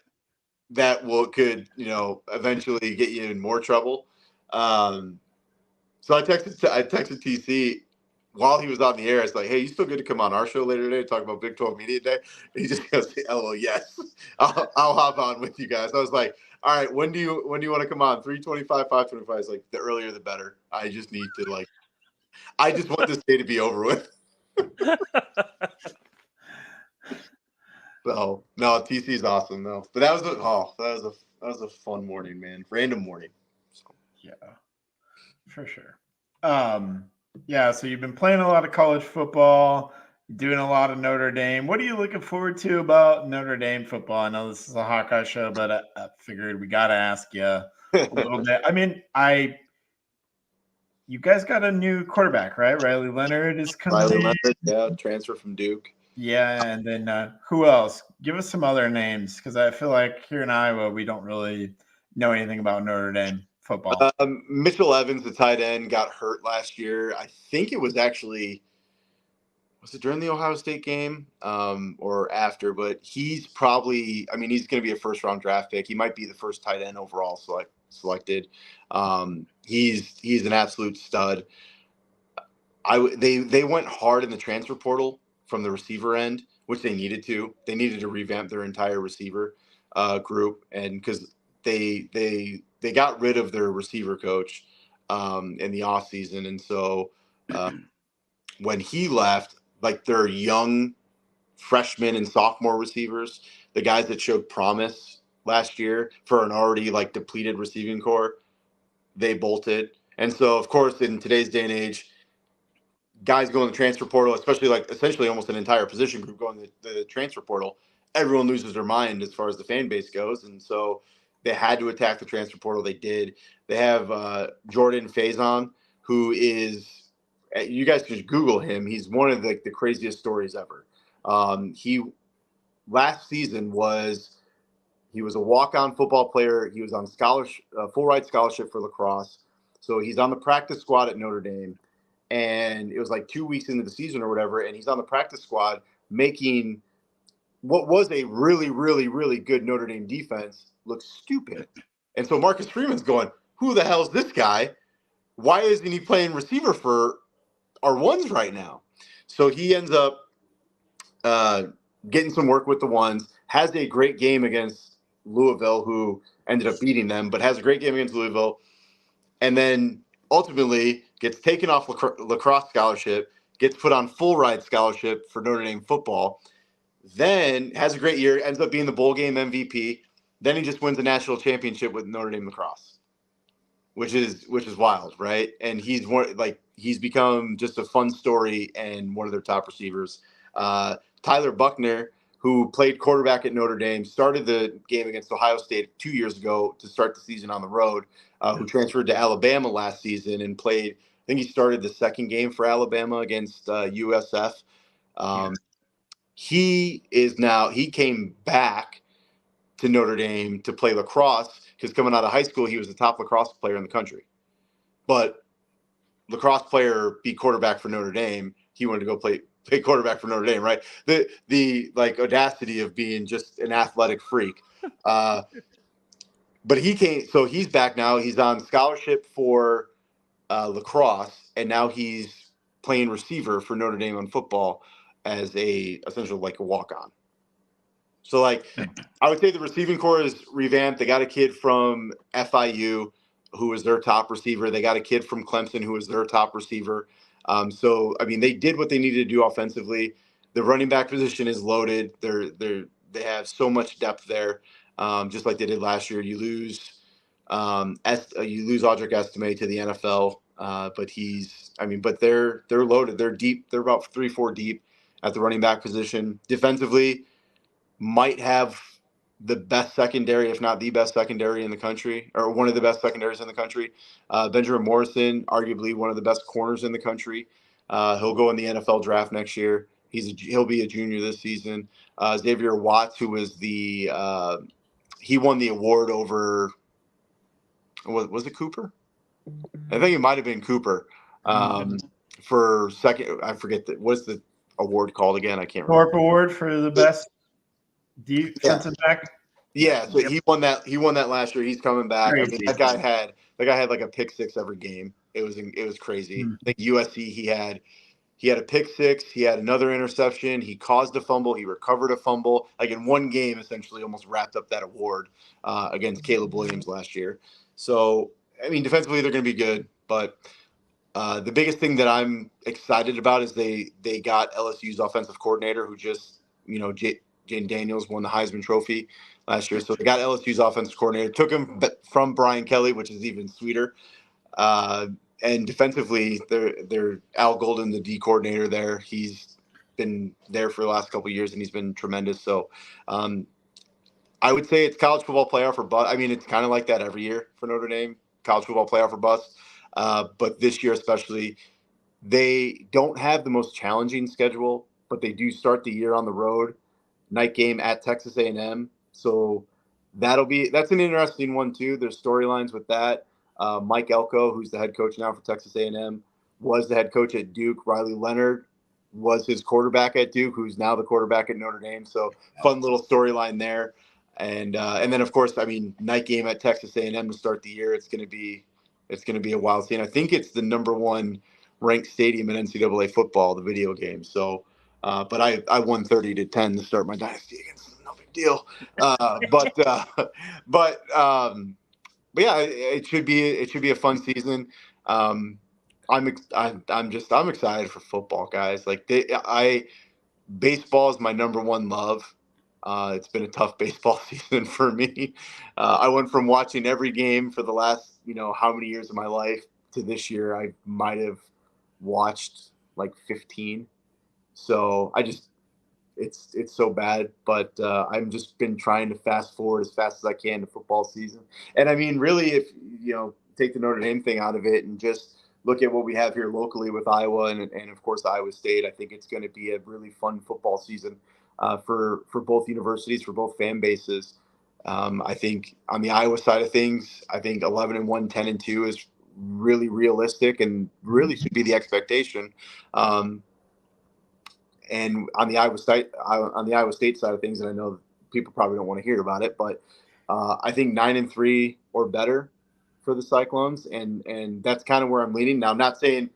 That could eventually get you in more trouble. So I texted TC while he was on the air. It's like, hey, you still good to come on our show later today to talk about Big 12 Media Day? And he just goes, "LOL, yes. I'll hop on with you guys." I was like, all right, when do you want to come on? 3:25, 5:25 is like the earlier the better. I just need to I just want this day to be over with. So no, TC is awesome though. But that was a fun morning, man. Random morning. So. Yeah, for sure. Yeah, so you've been playing a lot of college football, doing a lot of Notre Dame. What are you looking forward to about Notre Dame football? I know this is a Hawkeye show, but I figured we got to ask you a little bit. I mean, you guys got a new quarterback, right? Riley Leonard is coming in. Transfer from Duke. Yeah, and then who else? Give us some other names, because I feel like here in Iowa, we don't really know anything about Notre Dame football. Mitchell Evans, the tight end, got hurt last year. I think it was actually – was it during the Ohio State game or after? But he's probably – I mean, he's going to be a first-round draft pick. He might be the first tight end overall selected. He's an absolute stud. They went hard in the transfer portal from the receiver end, which they needed to. They needed to revamp their entire receiver group, and because they got rid of their receiver coach in the offseason. And so when he left, like their young freshman and sophomore receivers, the guys that showed promise last year for an already like depleted receiving core, they bolted. And so, of course, in today's day and age, guys go in the transfer portal, especially like essentially almost an entire position group going to the transfer portal, everyone loses their mind as far as the fan base goes. And so they had to attack the transfer portal. They did. They have Jordan Faison, who is, you guys can just Google him. He's one of the craziest stories ever. He last season he was a walk-on football player. He was on scholarship, full ride scholarship for lacrosse. So he's on the practice squad at Notre Dame, and it was like 2 weeks into the season or whatever, and he's on the practice squad making what was a really, really, really good Notre Dame defense look stupid. And so Marcus Freeman's going, who the hell is this guy? Why isn't he playing receiver for our ones right now? So he ends up getting some work with the ones, has a great game against Louisville, who ended up beating them, but has a great game against Louisville, and then ultimately gets taken off lacrosse scholarship, gets put on full ride scholarship for Notre Dame football, then has a great year, ends up being the bowl game MVP. Then he just wins a national championship with Notre Dame lacrosse, which is wild, right? And he's become just a fun story and one of their top receivers. Tyler Buckner, who played quarterback at Notre Dame, started the game against Ohio State 2 years ago to start the season on the road, who transferred to Alabama last season and played, I think he started the second game for Alabama against USF. He came back to Notre Dame to play lacrosse because coming out of high school, he was the top lacrosse player in the country. But lacrosse player be quarterback for Notre Dame, he wanted to go play quarterback for Notre Dame, right? The audacity of being just an athletic freak. But he's back now. He's on scholarship for lacrosse, and now he's playing receiver for Notre Dame on football as essentially a walk-on. So I would say the receiving core is revamped. They got a kid from FIU who is their top receiver. They got a kid from Clemson who is their top receiver. They did what they needed to do offensively. The running back position is loaded. They have so much depth there, just like they did last year. You lose Audric Estime to the NFL, but they're loaded. They're deep. They're about 3-4 deep at the running back position. Defensively, might have the best secondary, if not the best secondary in the country, or one of the best secondaries in the country. Benjamin Morrison, arguably one of the best corners in the country. He'll go in the NFL draft next year. He'll be a junior this season. Xavier Watts, who was he won the award over, was it Cooper? I think it might have been Cooper. For second, I forget what's the award called again? I can't remember. Thorpe Award for the best defensive back. Yeah, so he won that last year. He's coming back. That guy had like a pick six every game. It was crazy. I think USC he had a pick six, he had another interception, he caused a fumble, he recovered a fumble. Like in one game, essentially almost wrapped up that award against Caleb Williams last year. So defensively they're going to be good, but the biggest thing that I'm excited about is they got LSU's offensive coordinator who just Jane Daniels won the Heisman Trophy last year. So they got LSU's offensive coordinator, took him from Brian Kelly, which is even sweeter. And defensively, they're Al Golden, the D coordinator there. He's been there for the last couple of years, and he's been tremendous. So I would say it's college football playoff or bust. It's kind of like that every year for Notre Dame, college football playoff or bust. But this year especially, they don't have the most challenging schedule, but they do start the year on the road. Night game at Texas A&M. So that's an interesting one too. There's storylines with that. Mike Elko, who's the head coach now for Texas A&M, was the head coach at Duke. Riley Leonard was his quarterback at Duke, who's now the quarterback at Notre Dame. So fun little storyline there. And then of course, night game at Texas A&M to start the year. It's going to be a wild scene. I think it's the number one ranked stadium in NCAA football, the video game. So, but I won 30-10 to start my dynasty against them. No big deal. But yeah, it should be a fun season. I'm excited for football, guys. Baseball is my number one love. It's been a tough baseball season for me. I went from watching every game for the last, how many years of my life to this year. I might have watched like 15. So it's so bad. But I've just been trying to fast forward as fast as I can to football season. And I mean, really, if take the Notre Dame thing out of it and just look at what we have here locally with Iowa and of course Iowa State, I think it's going to be a really fun football season for both universities, for both fan bases. I think on the Iowa side of things, I think 11-1, 10-2 is really realistic and really should be the expectation. And on the Iowa State side of things, and I know people probably don't want to hear about it, but I think 9-3 or better for the Cyclones, and that's kind of where I'm leaning. Now, I'm not saying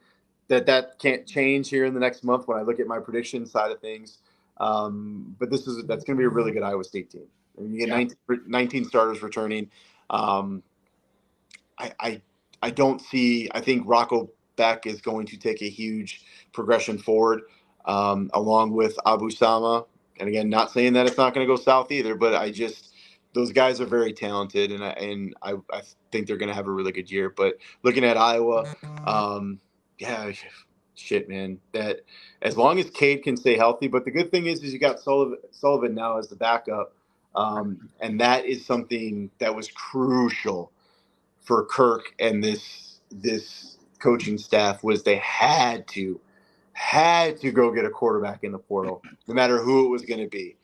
that can't change here in the next month when I look at my prediction side of things, but that's going to be a really good Iowa State team. I mean, you get 19 starters returning. I don't see. I think Rocco Beck is going to take a huge progression forward, along with Abu Sama. And again, not saying that it's not going to go south either, but those guys are very talented, and I think they're going to have a really good year. But looking at Iowa, shit, man. That as long as Cade can stay healthy, but the good thing is you got Sullivan now as the backup, and that is something that was crucial for Kirk and this coaching staff was they had to go get a quarterback in the portal, no matter who it was going to be.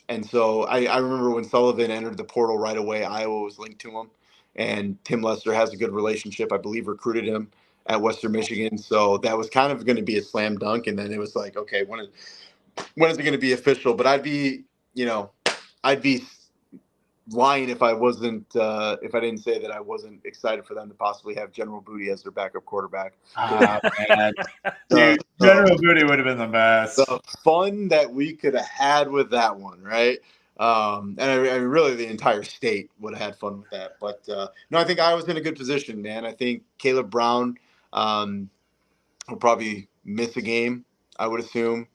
And so I remember when Sullivan entered the portal right away, Iowa was linked to him, and Tim Lester has a good relationship. I believe recruited him at Western Michigan. So that was kind of going to be a slam dunk. And then it was like, okay, when is it going to be official? But I'd be lying if I didn't say that I wasn't excited for them to possibly have General Booty as their backup quarterback. Man. Dude, General Booty would have been the best. The fun that we could have had with that one, right? And I mean, really the entire state would have had fun with that. But no, I think I was in a good position, man. I think Caleb Brown will probably miss a game, I would assume,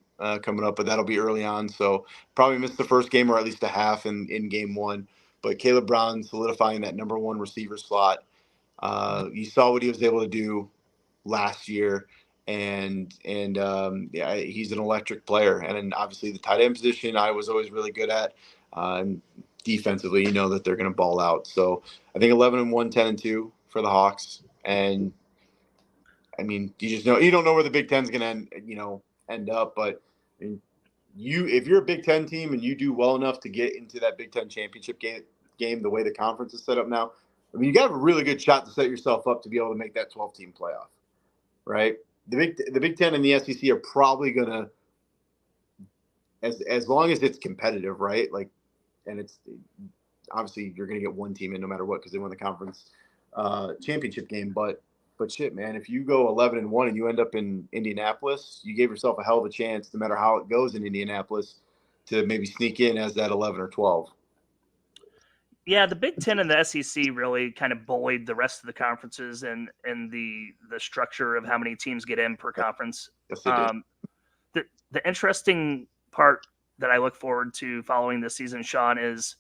coming up, but that'll be early on. So probably miss the first game or at least a half in game one. But Caleb Brown solidifying that number one receiver slot. You saw what he was able to do last year, and he's an electric player. And then obviously the tight end position I was always really good at. And defensively, you know that they're going to ball out. So I think 11-1, 10-2 for the Hawks. And I mean, you don't know where the Big Ten's going to end up, but I mean, if you're a Big Ten team and you do well enough to get into that Big Ten championship game, the way the conference is set up now, I mean, you got a really good shot to set yourself up to be able to make that 12-team playoff, right? The Big Ten and the SEC are probably going to, as long as it's competitive, right? Like, and it's obviously you're going to get one team in no matter what because they won the conference championship game, but shit, man, if you go 11-1 and you end up in Indianapolis, you gave yourself a hell of a chance, no matter how it goes in Indianapolis, to maybe sneak in as that 11 or 12. Yeah, the Big Ten and the SEC really kind of bullied the rest of the conferences and the structure of how many teams get in per conference. Yes, they did. The interesting part that I look forward to following this season, Sean, is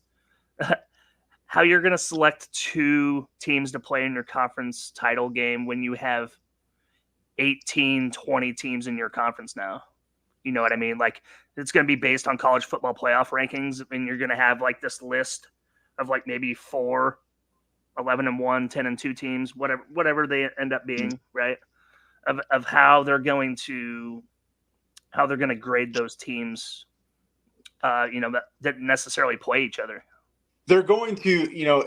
how you're going to select two teams to play in your conference title game when you have 18, 20 teams in your conference now. You know what I mean? Like, it's going to be based on college football playoff rankings, and you're going to have like this list of like maybe 4 11-1, 10-2 teams, whatever they end up being, right? Of how they're going to grade those teams, that didn't necessarily play each other. They're going to,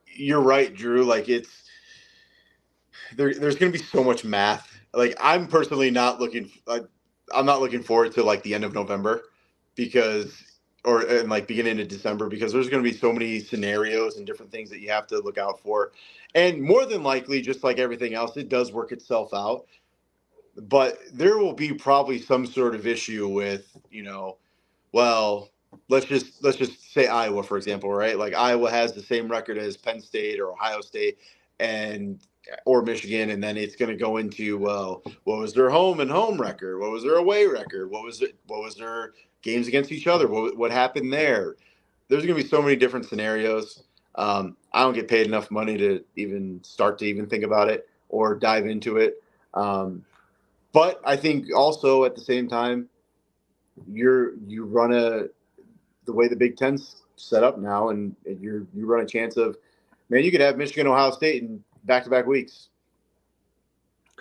you're right, Drew. Like there's going to be so much math. Like I'm personally not looking forward to like the end of November and like beginning of December, because there's going to be so many scenarios and different things that you have to look out for. And more than likely, just like everything else, it does work itself out. But there will be probably some sort of issue with, let's just say Iowa, for example, right? Like Iowa has the same record as Penn State or Ohio State or Michigan, and then it's going to go into, well, what was their home and home record? What was their away record? What was their games against each other? What happened there? There's going to be so many different scenarios. I don't get paid enough money to even start to even think about it or dive into it. But I think also at the same time, you run the way the Big Ten's set up now, and you run a chance of, man, you could have Michigan, Ohio State in back-to-back weeks.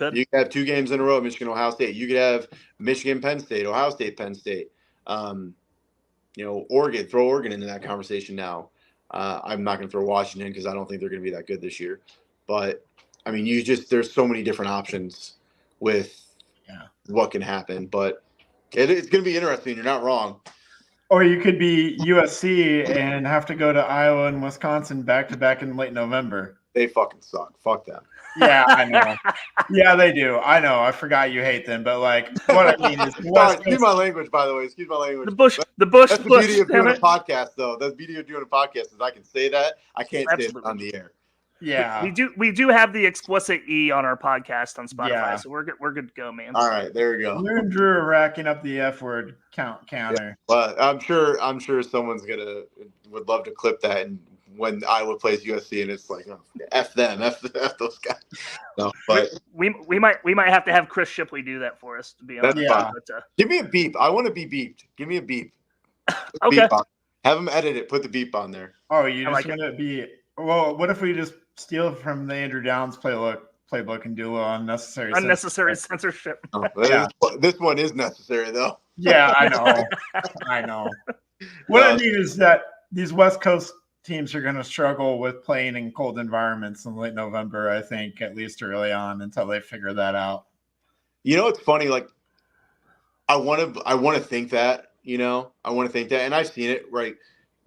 You could have 2 games in a row, Michigan, Ohio State. You could have Michigan, Penn State, Ohio State, Penn State. Oregon, throw Oregon into that conversation now. I'm not going to throw Washington because I don't think they're going to be that good this year. But, I mean, there's so many different options with what can happen. But it's going to be interesting. You're not wrong. Or you could be USC and have to go to Iowa and Wisconsin back-to-back in late November. They fucking suck. Fuck them. Yeah, I know. Yeah, they do. I know. I forgot you hate them, but what I mean is, excuse my language, by the way. Excuse my language. The bush. That's the beauty of doing a podcast, though. That's the beauty of doing a podcast is I can say that. I can't say it on the air. Yeah, we do have the explicit E on our podcast on Spotify, so we're good to go, man. All right, there we go. You and Drew are racking up the F word counter. Yeah, but I'm sure someone's would love to clip that and when Iowa plays USC and it's like, oh, F them, F those guys. No, but we might have to have Chris Shipley do that for us, to be honest. That's fine. But, give me a beep. I want to be beeped. Give me a beep. Okay. Beep have them edit it. Put the beep on there. Oh, you just want to be – well, what if we just steal from the Andrew Downs playbook and do unnecessary censorship? Oh, this one is necessary, though. Yeah, I know. I know. What I mean is that these West Coast teams are going to struggle with playing in cold environments in late November, I think, at least early on until they figure that out. It's funny. I want to think that, I want to think that. And I've seen it, right?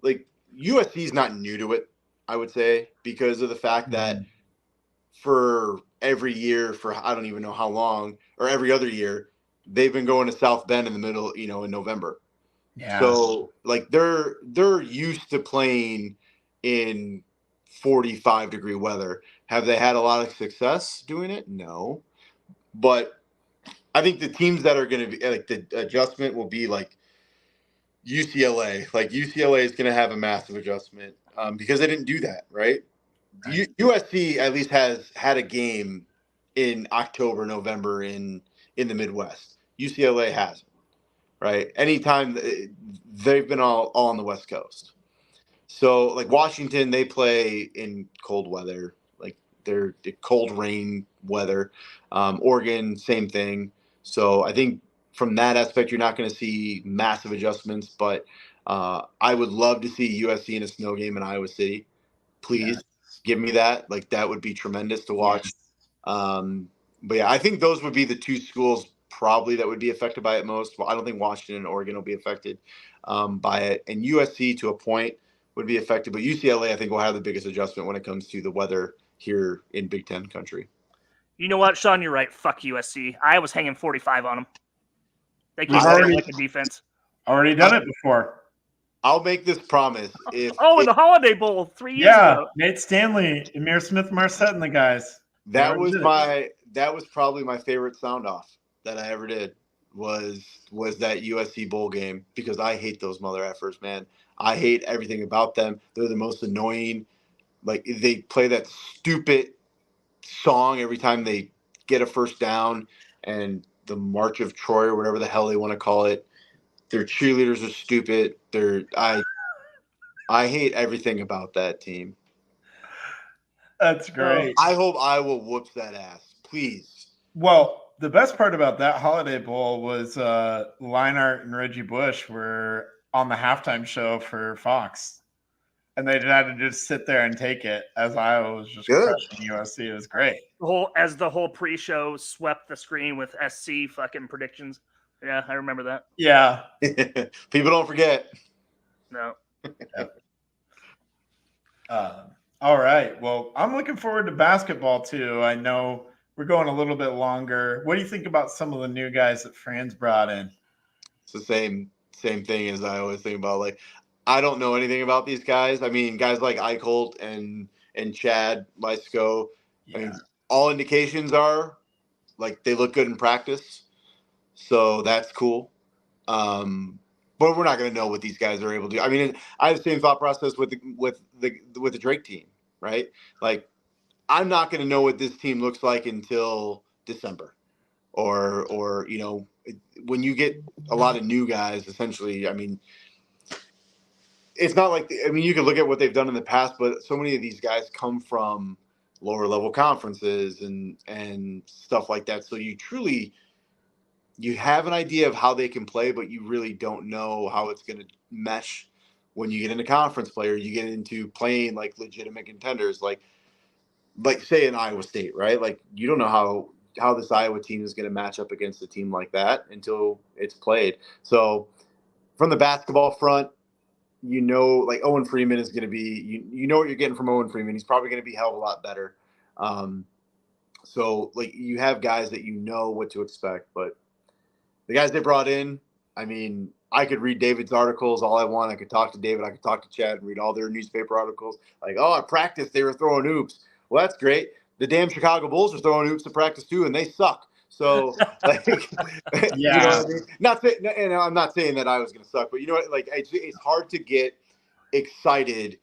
USC is not new to it, I would say, because of the fact that for every year, for I don't even know how long, or every other year, they've been going to South Bend in the middle, in November. Yeah. So they're used to playing in 45-degree weather. Have they had a lot of success doing it? No. But I think the teams that are going to be the adjustment will be UCLA. UCLA is going to have a massive adjustment because they didn't do that, right? USC at least has had a game in October, November in the Midwest. UCLA hasn't, right? Anytime they've been all on the West Coast. So Washington, they play in cold weather, they're cold rain weather. Oregon, same thing. So I think from that aspect, you're not going to see massive adjustments, but I would love to see USC in a snow game in Iowa City. Please give me that. That would be tremendous to watch. Yes. But yeah, I think those would be the 2 schools probably that would be affected by it most. Well, I don't think Washington and Oregon will be affected by it. And USC to a point would be affected, but UCLA I think will have the biggest adjustment when it comes to the weather here in Big Ten country. You know what, Sean? You're right. Fuck USC. I was hanging 45 on them. They keep playing like a defense. Already done it before. I'll make this promise. In the Holiday Bowl 3 years ago. Nate Stanley, Amir Smith-Marset and the guys. That was probably my favorite sound off that I ever did was that USC bowl game because I hate those mother effers, man. I hate everything about them. They're the most annoying. They play that stupid song every time they get a first down and the March of Troy or whatever the hell they want to call it. Their cheerleaders are stupid. I hate everything about that team. That's great. I hope Iowa whoops that ass. Please. Well, the best part about that Holiday Bowl was Leinart and Reggie Bush were on the halftime show for Fox. And they had to just sit there and take it as Iowa was just crushing USC. It was great. The whole pre-show swept the screen with SC fucking predictions. Yeah, I remember that. Yeah. People don't forget. No. All right. Well, I'm looking forward to basketball too. I know we're going a little bit longer. What do you think about some of the new guys that Fran's brought in? It's the same thing as I always think about. I don't know anything about these guys. I mean, guys like Eichholt and Chad Lysko. Yeah. I mean, all indications are they look good in practice, so that's cool. But we're not going to know what these guys are able to do. I mean, I have the same thought process with the Drake team, right? I'm not going to know what this team looks like until December or when you get a lot of new guys, essentially, I mean, it's not like you can look at what they've done in the past, but so many of these guys come from lower level conferences and stuff like that. So you have an idea of how they can play, but you really don't know how it's going to mesh when you get into conference play, or you get into playing like legitimate contenders, like say in Iowa State, right? Like you don't know how this Iowa team is going to match up against a team like that until it's played. So from the basketball front, like Owen Freeman is going to be, you know what you're getting from Owen Freeman. He's probably going to be held a lot better. So like you have guys that you know what to expect, but the guys they brought in, I mean, I could read David's articles all I want. I could talk to David. I could talk to Chad and read all their newspaper articles. Like, oh, at practice they were throwing oops. Well, that's great. The damn Chicago Bulls are throwing oops at practice too, and they suck. So, like, Yeah. you know what I mean? I'm not saying that I was going to suck, but you know what? Like, it's hard to get excited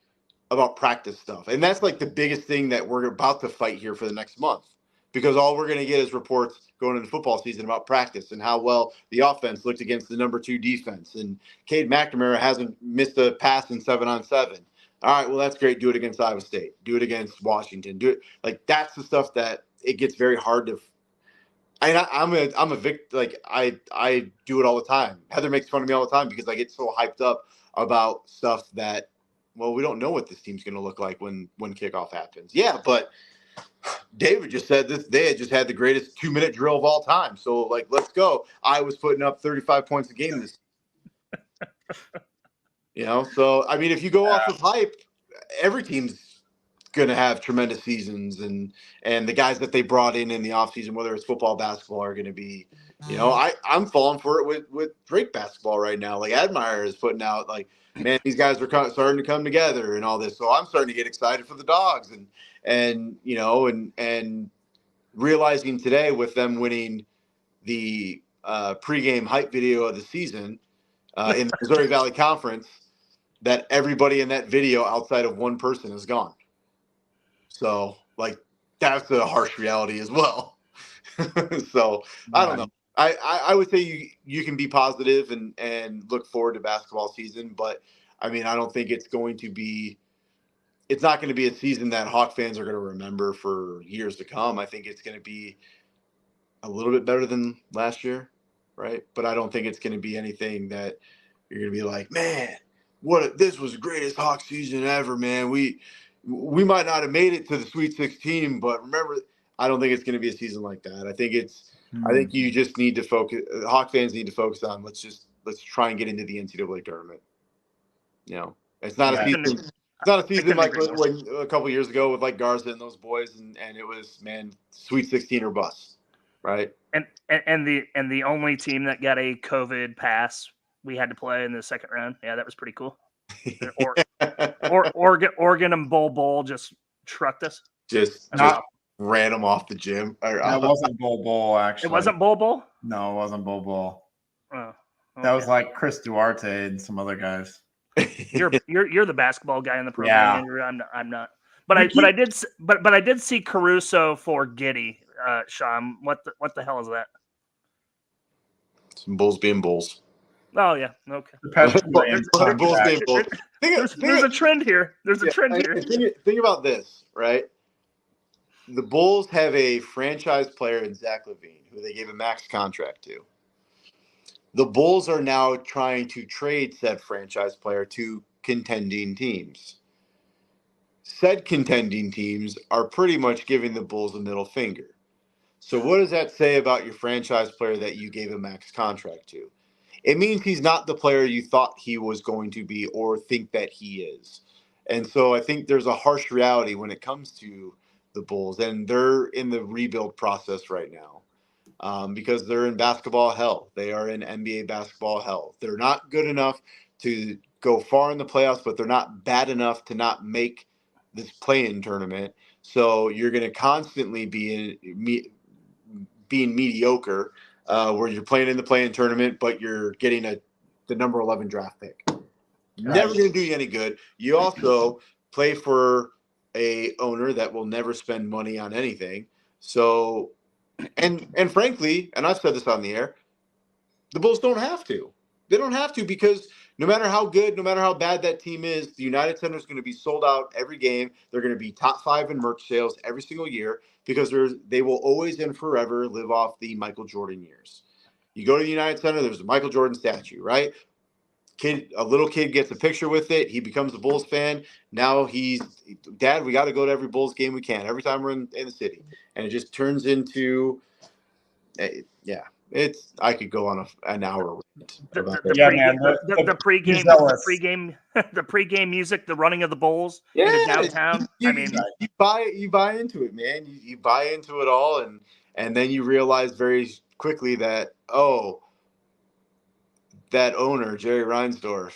about practice stuff, and that's like the biggest thing that we're about to fight here for the next month, because all we're going to get is reports going into football season about practice and how well the offense looked against the number 2 defense, and Cade McNamara hasn't missed a pass in 7-on-7. All right, well, that's great. Do it against Iowa State. Do it against Washington. Do it. Like, that's the stuff that it gets very hard to. I'm a victim. Like, I do it all the time. Heather makes fun of me all the time because I get so hyped up about stuff that, well, we don't know what this team's going to look like when kickoff happens. Yeah, but David just said this. They had just had the greatest 2-minute drill of all time. So, like, let's go. I was putting up 35 points a game this. So I mean, if you go off of hype, every team's going to have tremendous seasons, and the guys that they brought in the offseason, whether it's football, basketball, are going to be, I'm falling for it with Drake basketball right now. Like Admire is putting out, like, man, these guys are starting to come together and all this. So I'm starting to get excited for the Dogs, and realizing today with them winning the pregame hype video of the season in the Missouri Valley Conference, that everybody in that video outside of one person is gone. So, like, that's a harsh reality as well. So, I don't know. I would say you can be positive and look forward to basketball season, but I mean, I don't think it's not going to be a season that Hawk fans are going to remember for years to come. I think it's going to be a little bit better than last year, right? But I don't think it's going to be anything that you're going to be like, man, this was the greatest Hawk season ever, man. We might not have made it to the Sweet 16, but remember, I don't think it's going to be a season like that. I think you just need to focus. Hawk fans need to focus on let's try and get into the NCAA tournament. It's not a season. It's not a season like when a couple years ago with like Garza and those boys, and it was, man, Sweet 16 or bust, right? And the only team that got a COVID pass we had to play in the second round. Yeah, that was pretty cool. Oregon and Bowl just trucked us. Just ran them off the gym. That wasn't Bowl, actually. It wasn't Bowl? No, it wasn't Bowl. Oh, okay. That was like Chris Duarte and some other guys. You're the basketball guy in the program, Andrew. I'm not. But I did see Caruso for Giddy, Sean. What the hell is that? Some Bulls being Bulls. Oh yeah, okay. Bulls being Bulls. There's a trend here. Think about this, right? The Bulls have a franchise player in Zach LaVine, who they gave a max contract to. The Bulls are now trying to trade said franchise player to contending teams. Said contending teams are pretty much giving the Bulls a middle finger. So what does that say about your franchise player that you gave a max contract to? It means he's not the player you thought he was going to be or think that he is. And so I think there's a harsh reality when it comes to the Bulls, and they're in the rebuild process right now because they're in basketball hell. They are in NBA basketball hell. They're not good enough to go far in the playoffs, but they're not bad enough to not make this play-in tournament. So you're going to constantly be being mediocre where you're playing in the play-in tournament, but you're getting the number 11 draft pick. Never going to do you any good. You also play for a owner that will never spend money on anything. So And frankly, and I've said this on the air, the Bulls don't have to. They don't have to, because no matter how good, no matter how bad that team is, the United Center is going to be sold out every game. They're going to be top 5 in merch sales every single year, because they will always and forever live off the Michael Jordan years. You go to the United Center, there's a Michael Jordan statue, right? A little kid gets a picture with it. He becomes a Bulls fan. Now Dad, we got to go to every Bulls game we can every time we're in the city. And it just turns into, I could go on an hour about that. The pregame music, the running of the Bulls into downtown. You buy into it, man. You buy into it all, and then you realize very quickly that, that owner, Jerry Reinsdorf,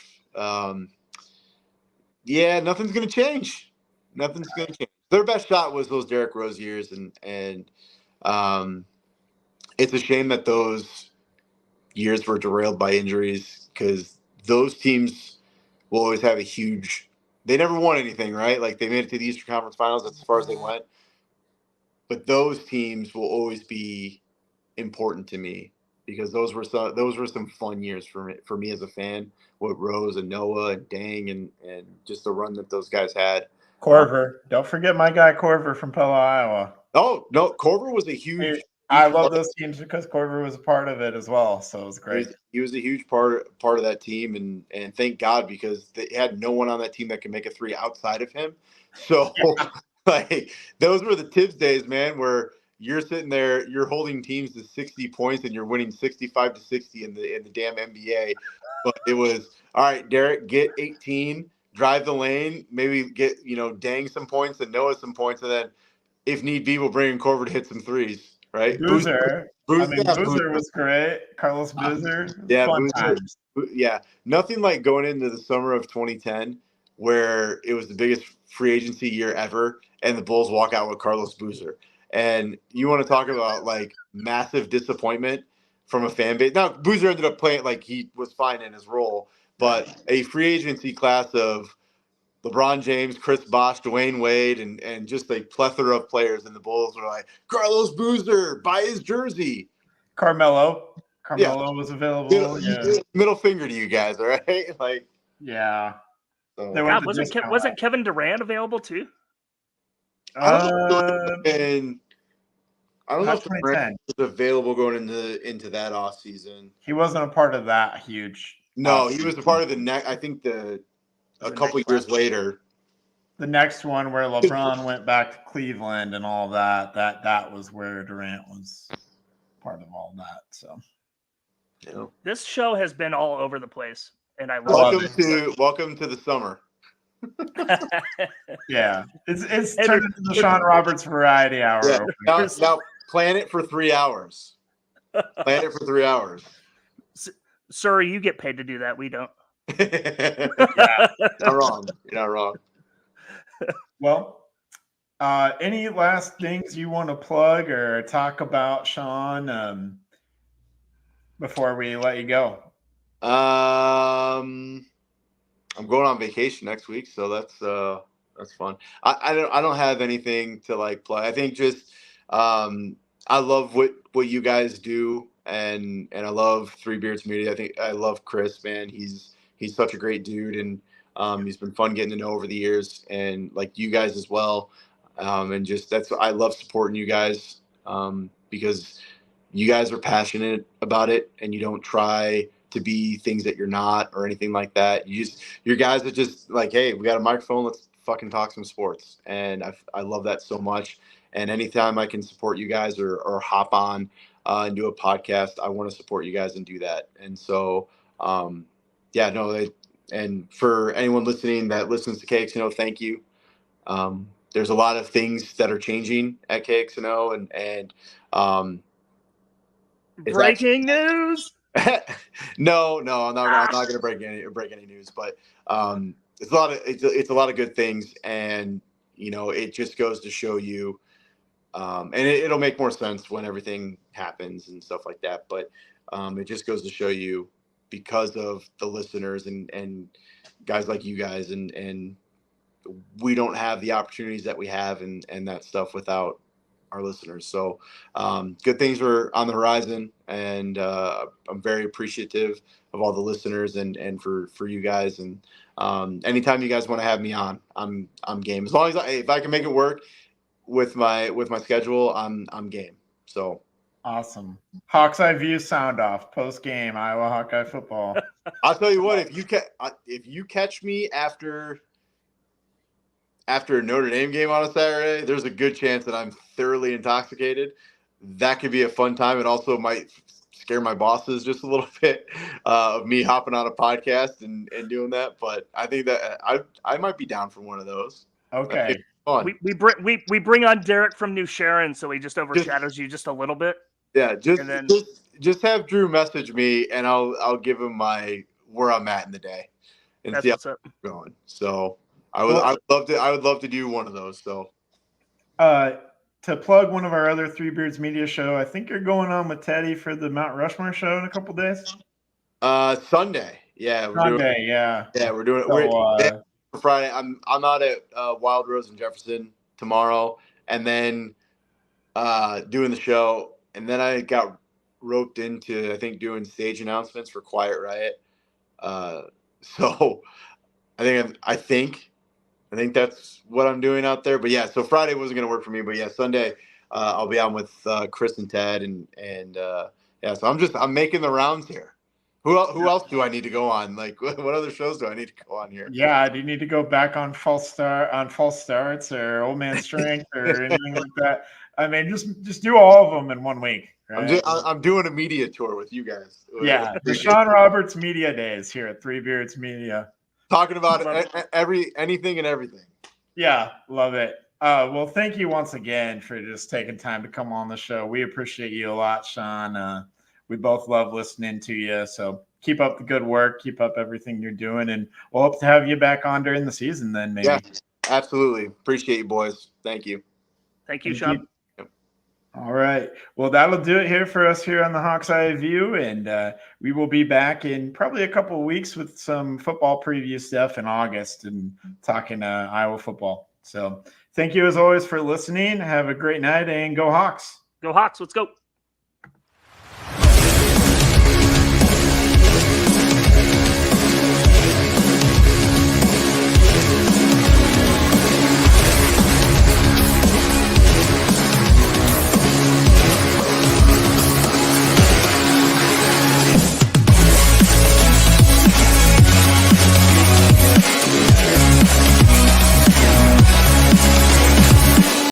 nothing's going to change. Nothing's going to change. Their best shot was those Derrick Rose years, and it's a shame that those years were derailed by injuries, because those teams will always have they never won anything, right? Like, they made it to the Eastern Conference Finals. That's as far as they went. But those teams will always be important to me, because those were some fun years for me as a fan, with Rose and Noah and Dang and just the run that those guys had. Korver. Don't forget my guy Korver from Pella, Iowa. Oh, no, Korver was a huge I love those teams because Korver was a part of it as well, so it was great. He was a huge part of that team, and thank God, because they had no one on that team that could make a three outside of him. So like, those were the Tibbs days, man, where you're sitting there, you're holding teams to 60 points and you're winning 65-60 in the damn NBA. But it was, all right, Derek, get 18, drive the lane, maybe get, Dang some points and Noah some points, and then if need be, we'll bring in Korver to hit some threes. Right, Boozer. Boozer was great. Carlos Boozer. Yeah, nothing like going into the summer of 2010, where it was the biggest free agency year ever, and the Bulls walk out with Carlos Boozer. And you want to talk about like massive disappointment from a fan base. Now, Boozer ended up playing like he was fine in his role, but a free agency class of LeBron James, Chris Bosh, Dwayne Wade, and just a plethora of players. And the Bulls were like, Carlos Boozer, buy his jersey. Carmelo was available. Middle finger to you guys, all right? Like, yeah. So. God, wasn't Kevin Durant available too? I don't know if Durant was available going into that off season. He wasn't a part of that huge. No, he was a part of the next. I think a couple years later, the next one where LeBron went back to Cleveland and all that was where Durant was part of all that. So, this show has been all over the place, and I love it. Welcome to the summer. Yeah, it's turned into the Sean Roberts Variety Hour. Yeah. Now plan it for 3 hours. Plan it for 3 hours. Sir, you get paid to do that. We don't. You're not wrong. Well, any last things you want to plug or talk about, Sean, before we let you go? I'm going on vacation next week, so that's fun. I don't have anything to like plug. I think just I love what you guys do, and I love Three Beards Media. I think I love Chris, man. He's such a great dude, and he's been fun getting to know over the years, and like you guys as well. And just I love supporting you guys because you guys are passionate about it, and you don't try to be things that you're not or anything like that. You're guys that just like, hey, we got a microphone, let's fucking talk some sports. And I love that so much. And anytime I can support you guys or hop on and do a podcast, I want to support you guys and do that. And so, and for anyone listening that listens to KXNO, thank you. There's a lot of things that are changing at KXNO, and breaking news. No, I'm not going to break any news, but it's a lot of good things, and it just goes to show you, and it'll make more sense when everything happens and stuff like that. But it just goes to show you, because of the listeners and guys like you guys, and we don't have the opportunities that we have and that stuff without our listeners. So good things are on the horizon, and I'm very appreciative of all the listeners and for you guys. And anytime you guys want to have me on, I'm game. As long as if I can make it work with my schedule, I'm game. So awesome. Hawks Eye View sound off post game Iowa Hawkeye football. I'll tell you what, if you catch me after a Notre Dame game on a Saturday, there's a good chance that I'm thoroughly intoxicated. That could be a fun time. It also might scare my bosses just a little bit of me hopping on a podcast and doing that. But I think that I might be down for one of those. Okay. Fun. We bring on Derek from New Sharon, so he just overshadows you just a little bit. Yeah, just have Drew message me, and I'll give him where I'm at in the day, and see how it's going. So I would love to do one of those. So to plug one of our other Three Beards Media show, I think you're going on with Teddy for the Mount Rushmore show in a couple days. Sunday, yeah, we're doing it. Friday, I'm out at Wild Rose in Jefferson tomorrow, and then doing the show, and then I got roped into doing stage announcements for Quiet Riot. So I think that's what I'm doing out there. But yeah, so Friday wasn't going to work for me, but yeah, Sunday I'll be on with Chris and Ted, and yeah, so I'm making the rounds here. Who else do I need to go on? Like, what other shows do I need to go on here? Yeah, do you need to go back on false starts or Old Man Strength or anything like that? I mean, just do all of them in 1 week. Right? I'm doing a media tour with you guys. Yeah, the Sean Roberts Media Days here at Three Beards Media. Talking about anything and everything. Yeah, love it. Well, thank you once again for just taking time to come on the show. We appreciate you a lot, Sean. We both love listening to you. So keep up the good work. Keep up everything you're doing. And we'll hope to have you back on during the season then, maybe. Yeah, absolutely. Appreciate you, boys. Thank you. Thank you, Sean. All right. Well, that'll do it here for us here on the Hawks Eye View. And we will be back in probably a couple of weeks with some football preview stuff in August and talking Iowa football. So thank you as always for listening. Have a great night and go Hawks. Go Hawks. Let's go.